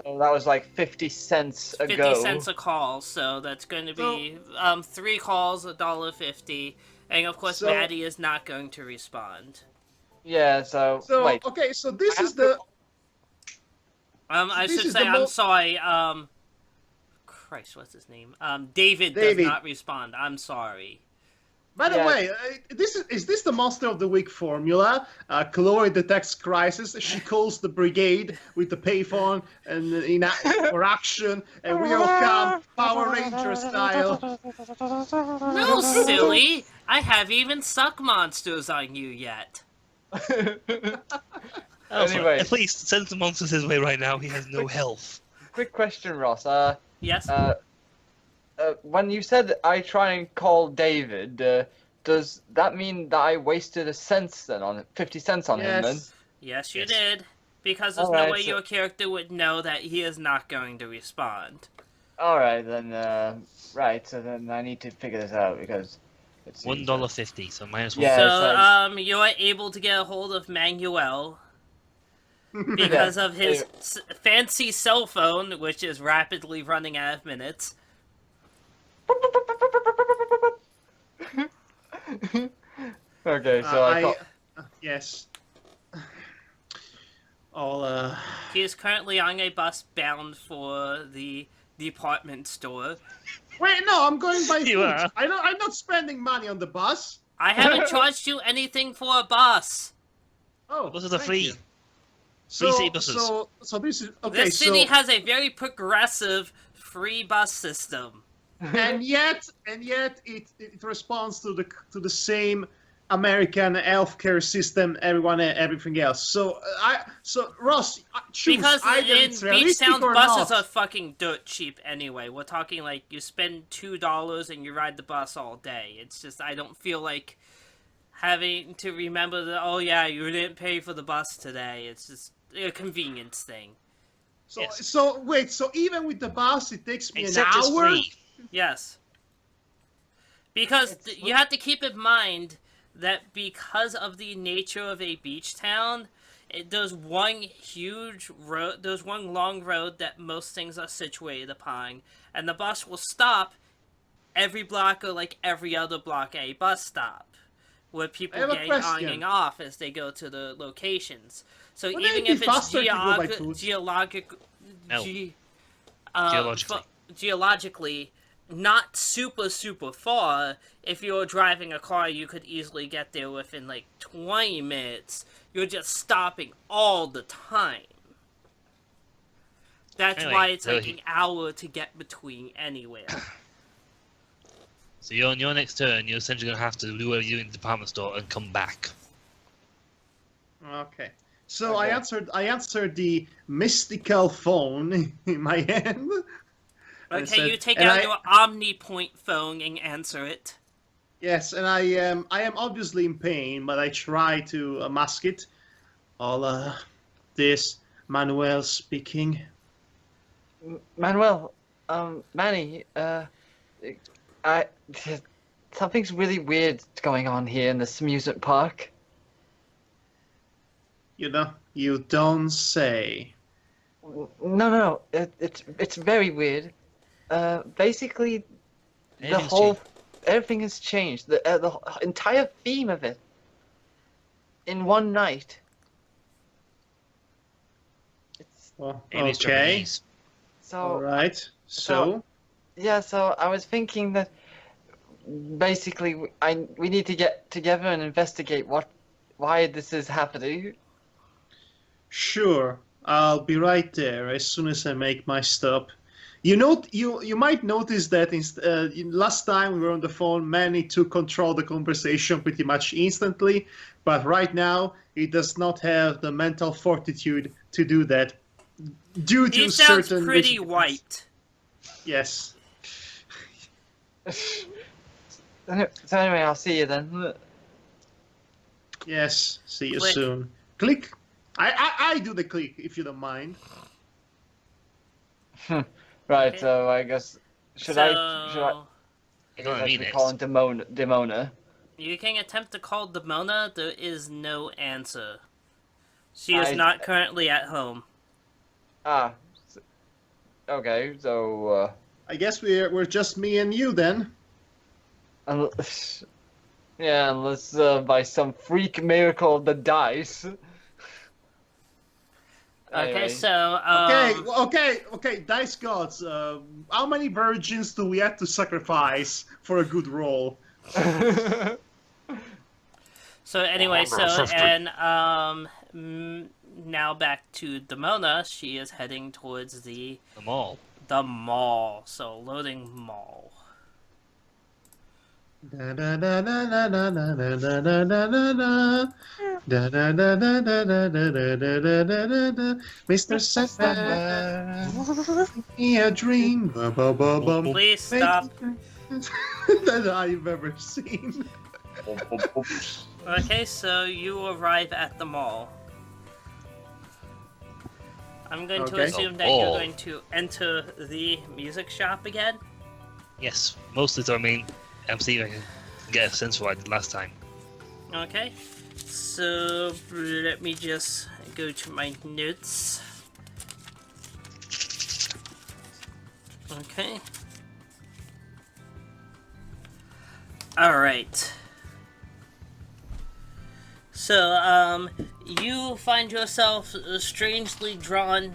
So that was like 50 cents a 50 go. cents a call, so that's going to be 3 calls, $1.50. And of course, So- Maddie is not going to respond. Yeah. So wait. okay, so this I is have the. I This should is say, the I'm sorry, Christ, what's his name? David does David. not respond. I'm sorry. By the Yeah. way, is this the Monster of the Week formula? Chloe detects crisis. She calls the brigade with the payphone and for action, and we all come Power Ranger style. No, silly! I haven't even suck monsters on you yet. Anyway. At least send the monsters his way right now. He has no health. Quick question, Ross. Yes? When you said I try and call David, does that mean that I wasted 50 cents on him then? Yes. Yes, you Yes. did. Because there's no Alright, way so- your character would know that he is not going to respond. Alright then, right, so then I need to figure this out because it seems $1.50, so minus Yeah, So, it's you are able to get a hold of Manuel because of his fancy cell phone, which is rapidly running out of minutes. Okay, so I call... Yes. I'll He is currently on a bus bound for the department store. Wait, no, I'm going by You foot. are. I'm not spending money on the bus. I haven't charged you anything for a bus. Oh, Buses are thank free. you. Free So, city buses. so this is okay. This So city has a very progressive free bus system. and yet it responds to the same American healthcare system everything else. So Ross, choose Because either in it's Beach realistic Town, or buses not. are fucking dirt cheap anyway. We're talking like you spend $2 and you ride the bus all day. It's just, I don't feel like having to remember that, oh yeah, you didn't pay for the bus today. It's just a convenience thing. So Yes. so wait, so even with the bus, it takes me Except an it's hour. free. Yes. Because you have to keep in mind that because of the nature of a beach town, there's one huge road, there's one long road that most things are situated upon, and the bus will stop every block or like every other block at a bus stop, where people have a get on question. and off as they go to the locations. So Wouldn't even it be if it's faster to go by foot? No. geologically not super far, if you're driving a car, you could easily get there within like 20 minutes. You're just stopping all the time. That's Anyway, why it's so like an hour to get between anywhere. So you're on your next turn. You're essentially going to have to do whatever you do in the department store and come back. Okay. So Okay. I answered the mystical phone in my hand. I Okay, said- you take and out I- your OmniPoint phone and answer it. Yes, and I am obviously in pain, but I try to mask it. Hola, this Manuel speaking. Manuel, Manny, something's really weird going on here in this amusement park. You know, you don't say. No, it's very weird. Basically, Everything's everything has changed. The entire theme of it in one night. It's Well, Amy's okay. Japanese. so. All right. So, Yeah, so I was thinking that basically we need to get together and investigate why this is happening. sure, I'll be right there as soon as I make my stop. You might notice that last time we were on the phone, Manny took control of the conversation pretty much instantly, but right now he does not have the mental fortitude to do that due to He sounds certain pretty restrictions. white. Yes. So anyway, I'll see you then. Yes. See you Click. soon. Click. I do the click if you don't mind. Right, Okay. so I guess should I So, You I know what I guess mean? we call him Demona. you can attempt to call Demona. There is no answer. She is I- not currently at home. Okay, so I guess we're just me and you then. unless by some freak miracle of the dice. Okay, Anyway. so Okay. Dice gods. How many virgins do we have to sacrifice for a good roll? So anyway, so 150. and now back to Demona. She is heading towards The mall. the mall. So loading mall. Da da da da da da da da da da da da. Da da da da da da da da da da da da. Mr. Sandman, give me a dream. Ba ba ba bum. Please stop. That I've ever seen. Okay, so you arrive at the mall. I'm going to Okay. assume that Oh. you're going to enter the music shop again. Yes, mostly so. I mean, I'm seeing if I can get a sense of what I did last time. Okay, so let me just go to my notes. Okay. Alright. So, you find yourself strangely drawn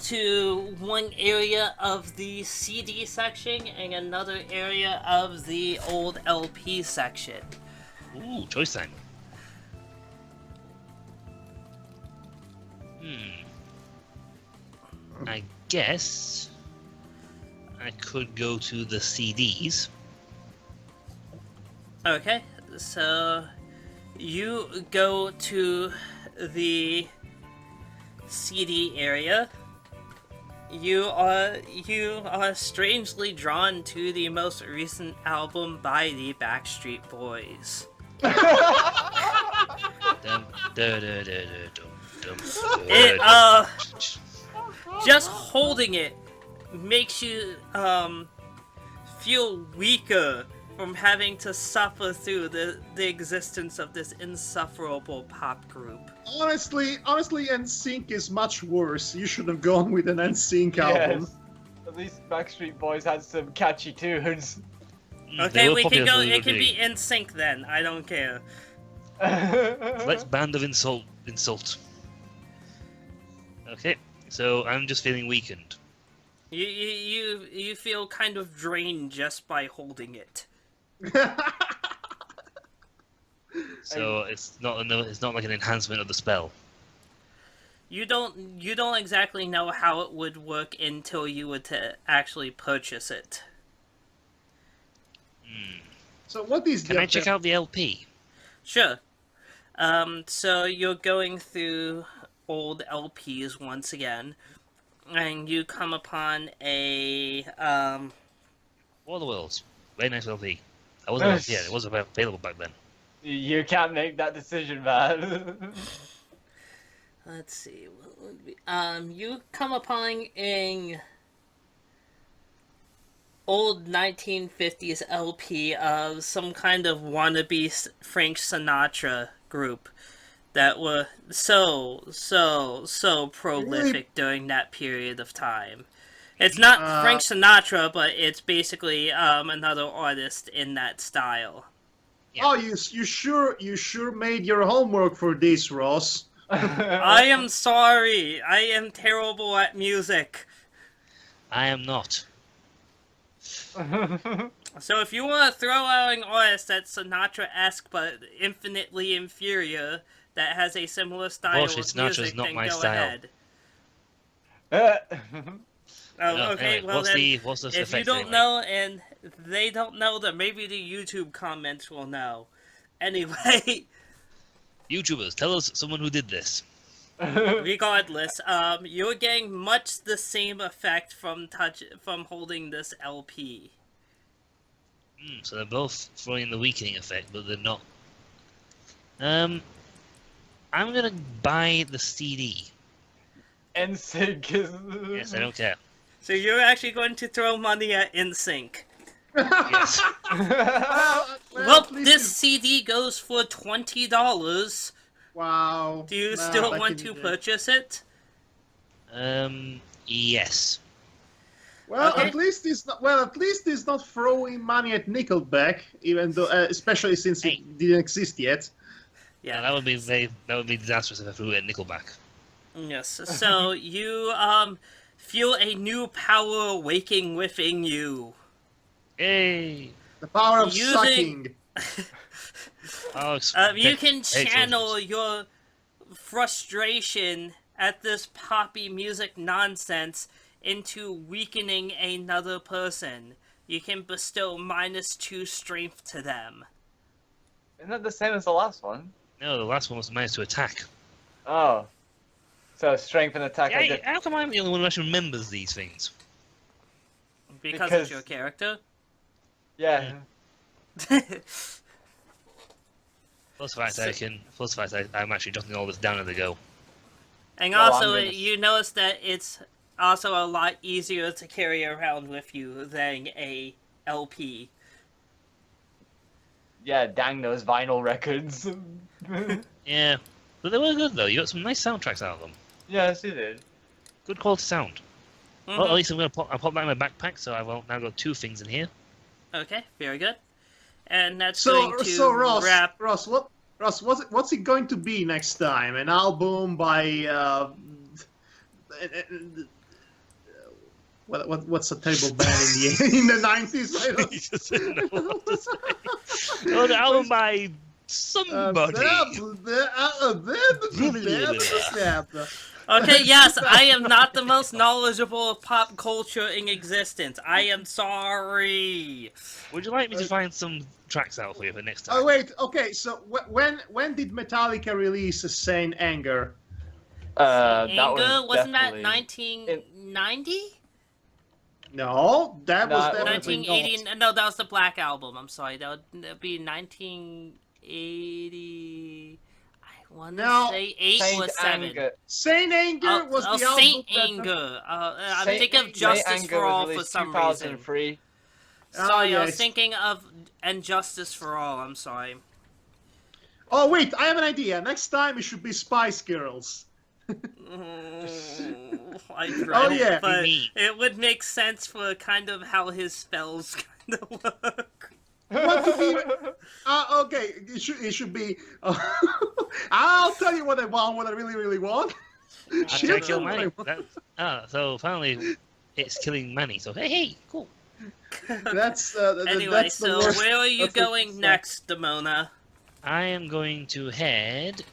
to one area of the CD section and another area of the old LP section. Ooh, choice time. I guess I could go to the CDs. Okay, so you go to the CD area. You are strangely drawn to the most recent album by the Backstreet Boys. Dum, da, da, da, da, dum, dum, It da, just holding it makes you feel weaker from having to suffer through the existence of this insufferable pop group. Honestly, NSYNC is much worse. You should have gone with an NSYNC album. Yes. At least Backstreet Boys had some catchy tunes. Okay, we can go. It can be in sync then. I don't care. Let's Band of Insult. Okay, so I'm just feeling weakened. You feel kind of drained just by holding it. So it's not like an enhancement of the spell. You don't exactly know how it would work until you were to actually purchase it. So what is Can I check out the LP? Sure. So you're going through old LPs once again, and you come upon a War of the Worlds. Very nice LP. It was available back then. You can't make that decision, man. Let's see, what would be... you come upon an old 1950s LP of some kind of wannabe Frank Sinatra group that were so prolific during that period of time. It's not Frank Sinatra, but it's basically another artist in that style. Yeah. Oh, you sure made your homework for this, Ross. I am sorry. I am terrible at music. I am not. So if you want to throw out an artist that's Sinatra-esque but infinitely inferior, that has a similar style Unfortunately, of Sinatra's music, not then my go style. ahead. Okay, well what's then, the if you effect don't anyway? know and they don't know, then maybe the YouTube comments will know. Anyway, YouTubers, tell us someone who did this. regardless, you're getting much the same effect from holding this LP. So they're both throwing the weakening effect, but they're not. I'm gonna buy the CD. NSYNC is... Yes, I don't care. So you're actually going to throw money at NSYNC. Yes. Well, this CD goes for $20. Wow. Do you Nah, still back want in to the day. purchase it? Yes. Well, Okay. at least it's not throwing money at Nickelback, even though, especially since it didn't exist yet. Yeah, that would be disastrous if I threw it at Nickelback. Yes. So you feel a new power awaking within you. Yay! The power of Using- sucking. Oh, You can channel your frustration at this poppy music nonsense into weakening another person. You can bestow -2 strength to them. Isn't that the same as the last one? No, the last one was managed to attack. Oh. So strength and attack are Yeah, different. how come I'm the only one who actually remembers these things? Because Because- of your character? Yeah. Plus the fact I'm actually jotting all this down as I go. And Well, also, I'm gonna- you notice that it's also a lot easier to carry around with you than a LP. Yeah, dang those vinyl records. Yeah, but they were good though. You got some nice soundtracks out of them. Yes, you did. Good quality sound. Mhm. Well, at least I'll pop that in my backpack, so I've now got 2 things in here. Okay, very good. And that's So going to Ross, wrap... what's it going to be next time? An album by what's a terrible band in the 90s? I don't He doesn't know what to say. Oh, the album by somebody. Okay, yes, I am not the most knowledgeable of pop culture in existence. I am sorry. Would you like me to find some tracks out for you for next time? Oh wait, okay. So when did Metallica release "Sane Anger"? That Anger, was wasn't that definitely- 1990? No, that was No, definitely 1980? not. No, that was the Black Album. I'm sorry. That would be 1980. I want to No, say 8 or Saint 7. Anger. "Sane Anger" was the album. Saint that- Anger. I'm Saint- thinking of Saint Justice Anger for was All for released some reason. 2003. Sorry, I was yes. thinking of And Justice for All. I'm sorry. Oh wait, I have an idea. Next time it should be Spice Girls. I Oh, dread yeah. it, but Me. it would make sense for kind of how his spells kind of work. Want to be? Okay, it should be. I'll tell you what I want. What I really want. I She'll try to tell kill me what I Manny. want. So finally, it's killing Manny. So hey, cool. That's Anyway, that's the so worst. where are you that's the going worst next, Demona? I am going to head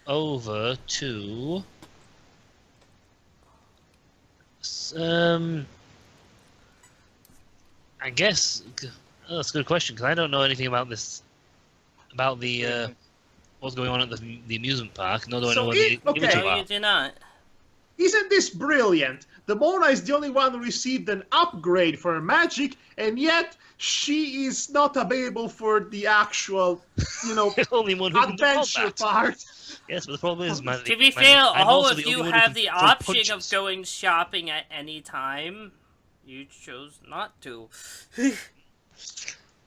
over to I guess that's a good question because I don't know anything about this, about the what's going on at the amusement park. Nor do I So know what the okay. images No, are. you do not. Isn't this brilliant? Demona is the only one who received an upgrade for her magic, and yet she is not available for the actual, The only one who can do adventure combat. part. Yes, but the problem is, To be fair, I'm all also of the you only one who have can the throw option of punches. going shopping at any time. You chose not to.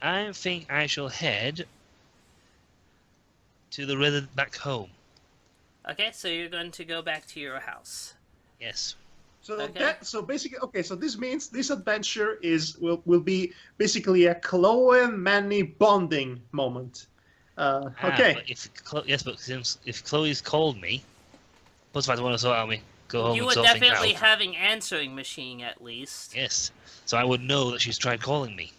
I think I shall head to the resident back home. Okay, so you're going to go back to your house. Yes. So Okay. so basically, okay. So this means this adventure will be basically a Chloe and Manny bonding moment. Okay. But but if Chloe's called me, plus if I want to sort out me, go home You and would sort things definitely out. have an answering machine at least. Yes. So I would know that she's tried calling me.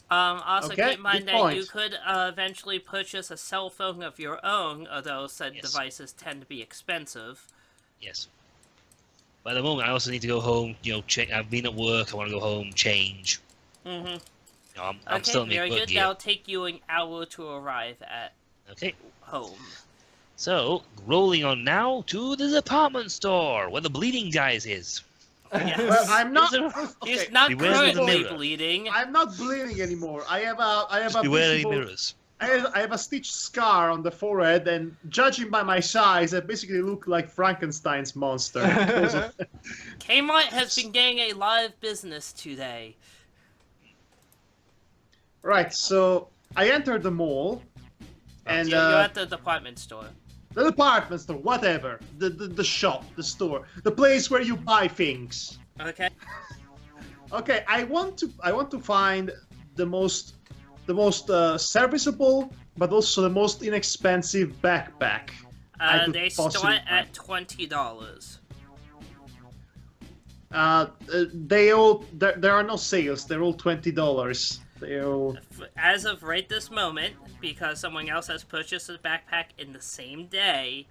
Also Okay, keep in mind good that point. you could eventually purchase a cell phone of your own, although said Yes. devices tend to be expensive. Yes. But at the moment, I also need to go home. I've been at work. I want to go home, change. Mm-hmm. I'm Okay, still in very my good. good gear. That'll take you an hour to arrive at Okay. home. So rolling on now to the department store where the bleeding guys is. Yes. Well, I'm not. Is there- Okay, He's not Beware of the currently mirror. bleeding. I'm not bleeding anymore. I have a Just beware any visible- mirrors. I have a stitched scar on the forehead, and judging by my size, I basically look like Frankenstein's monster. Kmart has been getting a lot of business today. Right, so I entered the mall, and You're at the department store. the department store, whatever, the shop, the store, the place where you buy things. Okay. Okay, I want to find the most serviceable, but also the most inexpensive backpack. I could They possibly start find. at $20. There are no sales. They're all $20. They're all. As of right this moment, because someone else has purchased a backpack in the same day,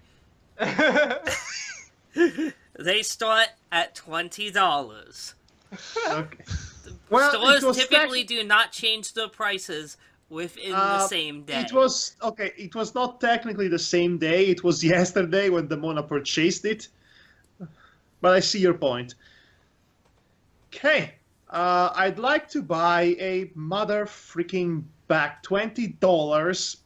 they start at $20. Okay. Well, it Stores was typically do not change their prices within the same day. It was okay. It was not technically the same day. It was yesterday when Demona purchased it. But I see your point. Okay, I'd like to buy a mother freaking $20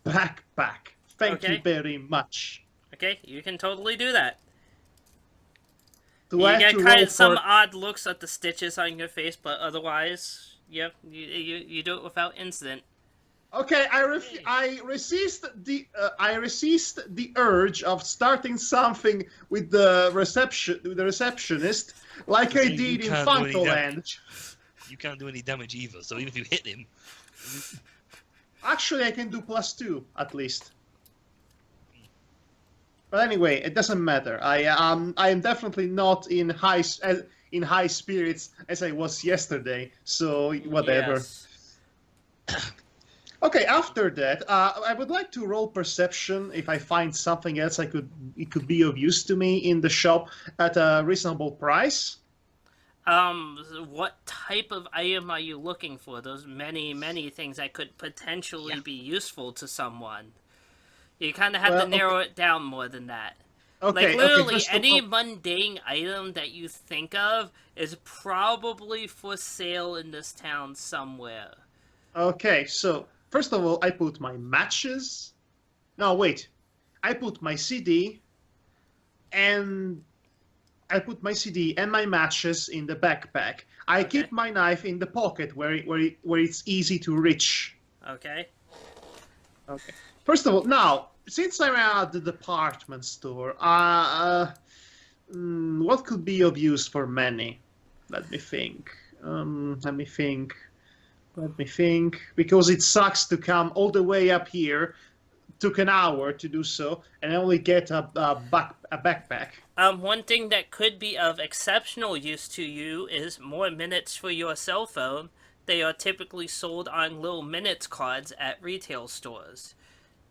backpack. Thank you Okay. very much. Okay, you can totally do that. Do You I have get to kind roll of some for- odd looks at the stitches on your face, but otherwise, yep, you do it without incident. Okay, I resist the urge of starting something with the receptionist, like I You did in can't do any Funkoland. damage. You can't do any damage either. So even if you hit him, Actually, I can do +2 at least. But anyway, it doesn't matter. I am definitely not in high spirits as I was yesterday. So whatever. Yes. Okay, after that, I would like to roll perception if I find something else it could be of use to me in the shop at a reasonable price. What type of item are you looking for? Those many things that could potentially be useful to someone. You kind of have Well, to narrow it down more than that. Okay, Like, literally, first of any all- mundane item that you think of is probably for sale in this town somewhere. Okay, so first of all, I put my matches. No, wait. I put my CD, and put my CD and my matches in the backpack. I keep my knife in the pocket where it's easy to reach. Okay. Okay. First of all, now since I'm at the department store, what could be of use for many? Let me think. Because it sucks to come all the way up here. Took an hour to do so, and I only get a backpack. One thing that could be of exceptional use to you is more minutes for your cell phone. They are typically sold on little minutes cards at retail stores.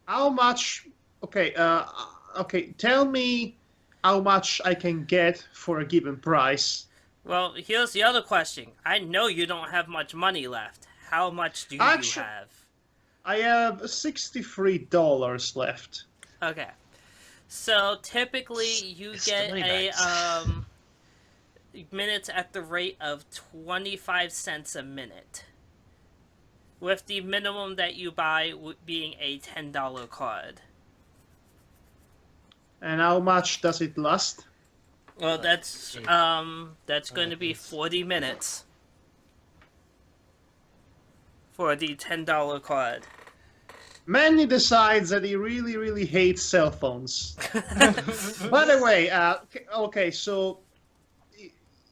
How much? Okay, tell me how much I can get for a given price. Well, here's the other question. I know you don't have much money left. How much do you have? I have $63 left. Okay. So typically you get a minutes at the rate of 25 cents a minute. With the minimum that you buy being a $10 card. And how much does it last? Well, that's going to be 40 minutes. For the $10 card. Manny decides that he really, really hates cell phones. By the way, okay, so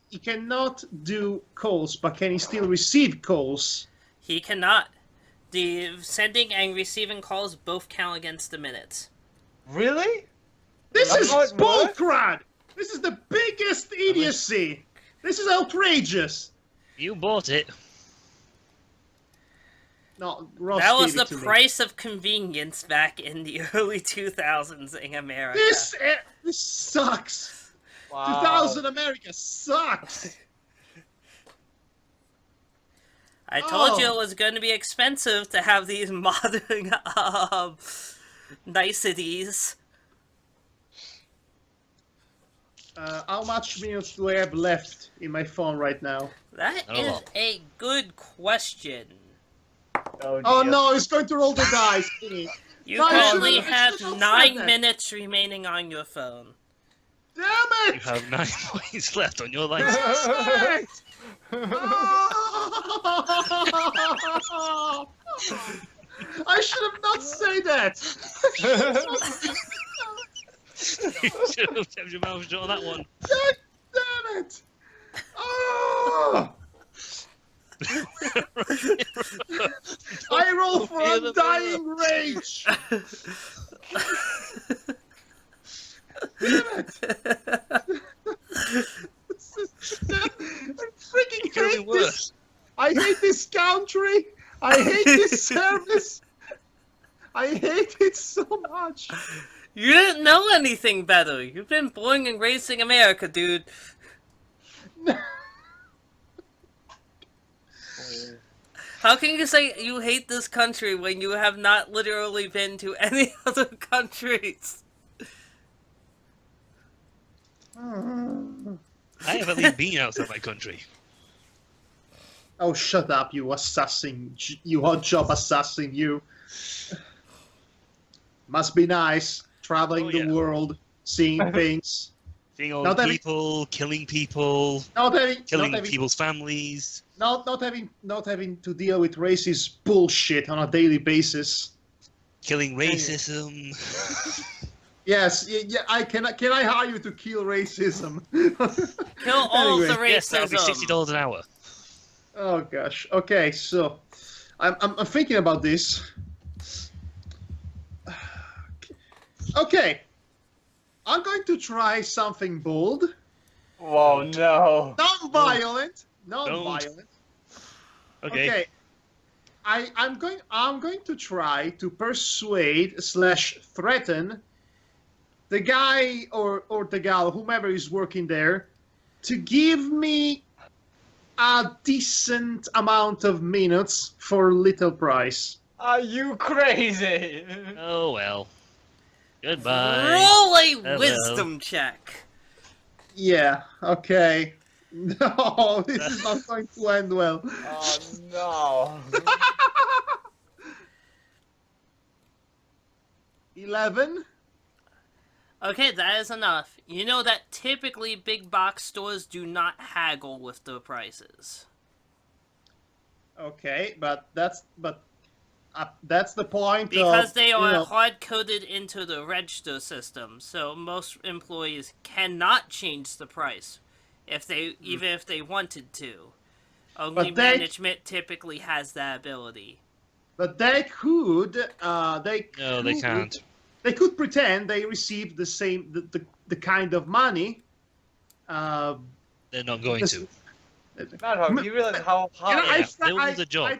he cannot do calls, but can he still receive calls? He cannot. The sending and receiving calls both count against the minutes. Really? This is bullcrap! This is the biggest idiocy! This is outrageous! You bought it. No, Ross that was gave the it to price of convenience back in the early 2000s in America. This sucks! Wow. 2000 America sucks! I told you it was going to be expensive to have these modern niceties. How much minutes do I have left in my phone right now? That is a good question. Oh no, it's going to roll the dice. You No, currently you have should've said 9 that. minutes remaining on your phone. Damn You it! have 9 points left on your license. Damn it! I should have not said that. You should have kept your mouth shut on that one. Damn it! Oh! I roll for undying rage. Damn it! I freaking hate this. I hate this country. I hate this service. I hate it so much. You didn't know anything better. You've been born and raised in America, dude. How can you say you hate this country when you have not literally been to any other countries? I have at least been outside my country. Oh, shut up, you assassin. You hot job assassin, you. Must be nice, traveling the world, seeing things. Seeing old people, killing people, killing people's families. Not having to deal with racist bullshit on a daily basis. Killing racism. Yes, yeah. Can I hire you to kill racism? Kill all of the Yes, that would be racism. $60 an hour. Oh gosh. Okay, so I'm thinking about this. Okay, I'm going to try something bold. Whoa, no. Non-violent. Okay. I'm going to try to persuade/threaten the guy or the gal, whomever is working there, to give me a decent amount of minutes for little price. Are you crazy? Oh well. Goodbye. Roll a Hello. wisdom check. Yeah, okay. No, this is not going to end well. Oh, no. 11? Okay, that is enough. You know that typically big box stores do not haggle with the prices. Okay, but that's the point Because of, they you are know, hard-coded into the register system, so most employees cannot change the price even if they wanted to. Only But they- management typically has that ability. but they could No, they can't. They could pretend they received the same the kind of money. They're not going to. Madhog, do you realize how You know, hard? they will lose a job.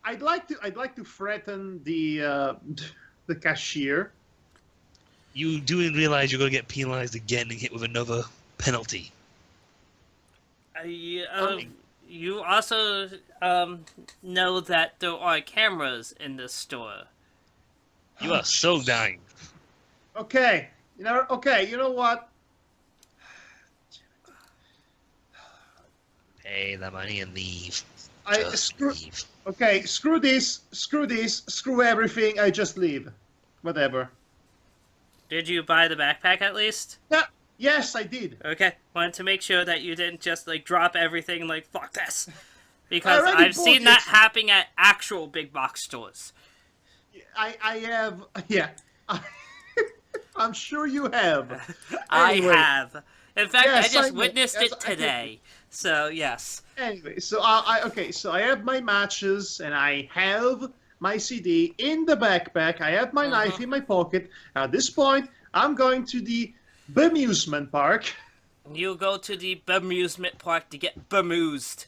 I'd like to threaten the the cashier. You do realize you're going to get penalized again and hit with another penalty. You also know that there are cameras in this store. You are so dying. Okay, you know what? Pay the money and leave. Screw this, screw everything. I just leave. Whatever. Did you buy the backpack at least? Yeah, yes, I did. Okay, wanted to make sure that you didn't just like drop everything like fuck this, because already I've bought seen that it. happening at actual big box stores. I have, yeah. I'm sure you have. I Anyway. have. In fact, Yes, I just I know. witnessed Yes, it I did. today. So yes. Anyway, so so I have my matches and I have my CD in the backpack. I have my knife in my pocket. At this point, I'm going to the amusement park. You go to the amusement park to get bemused.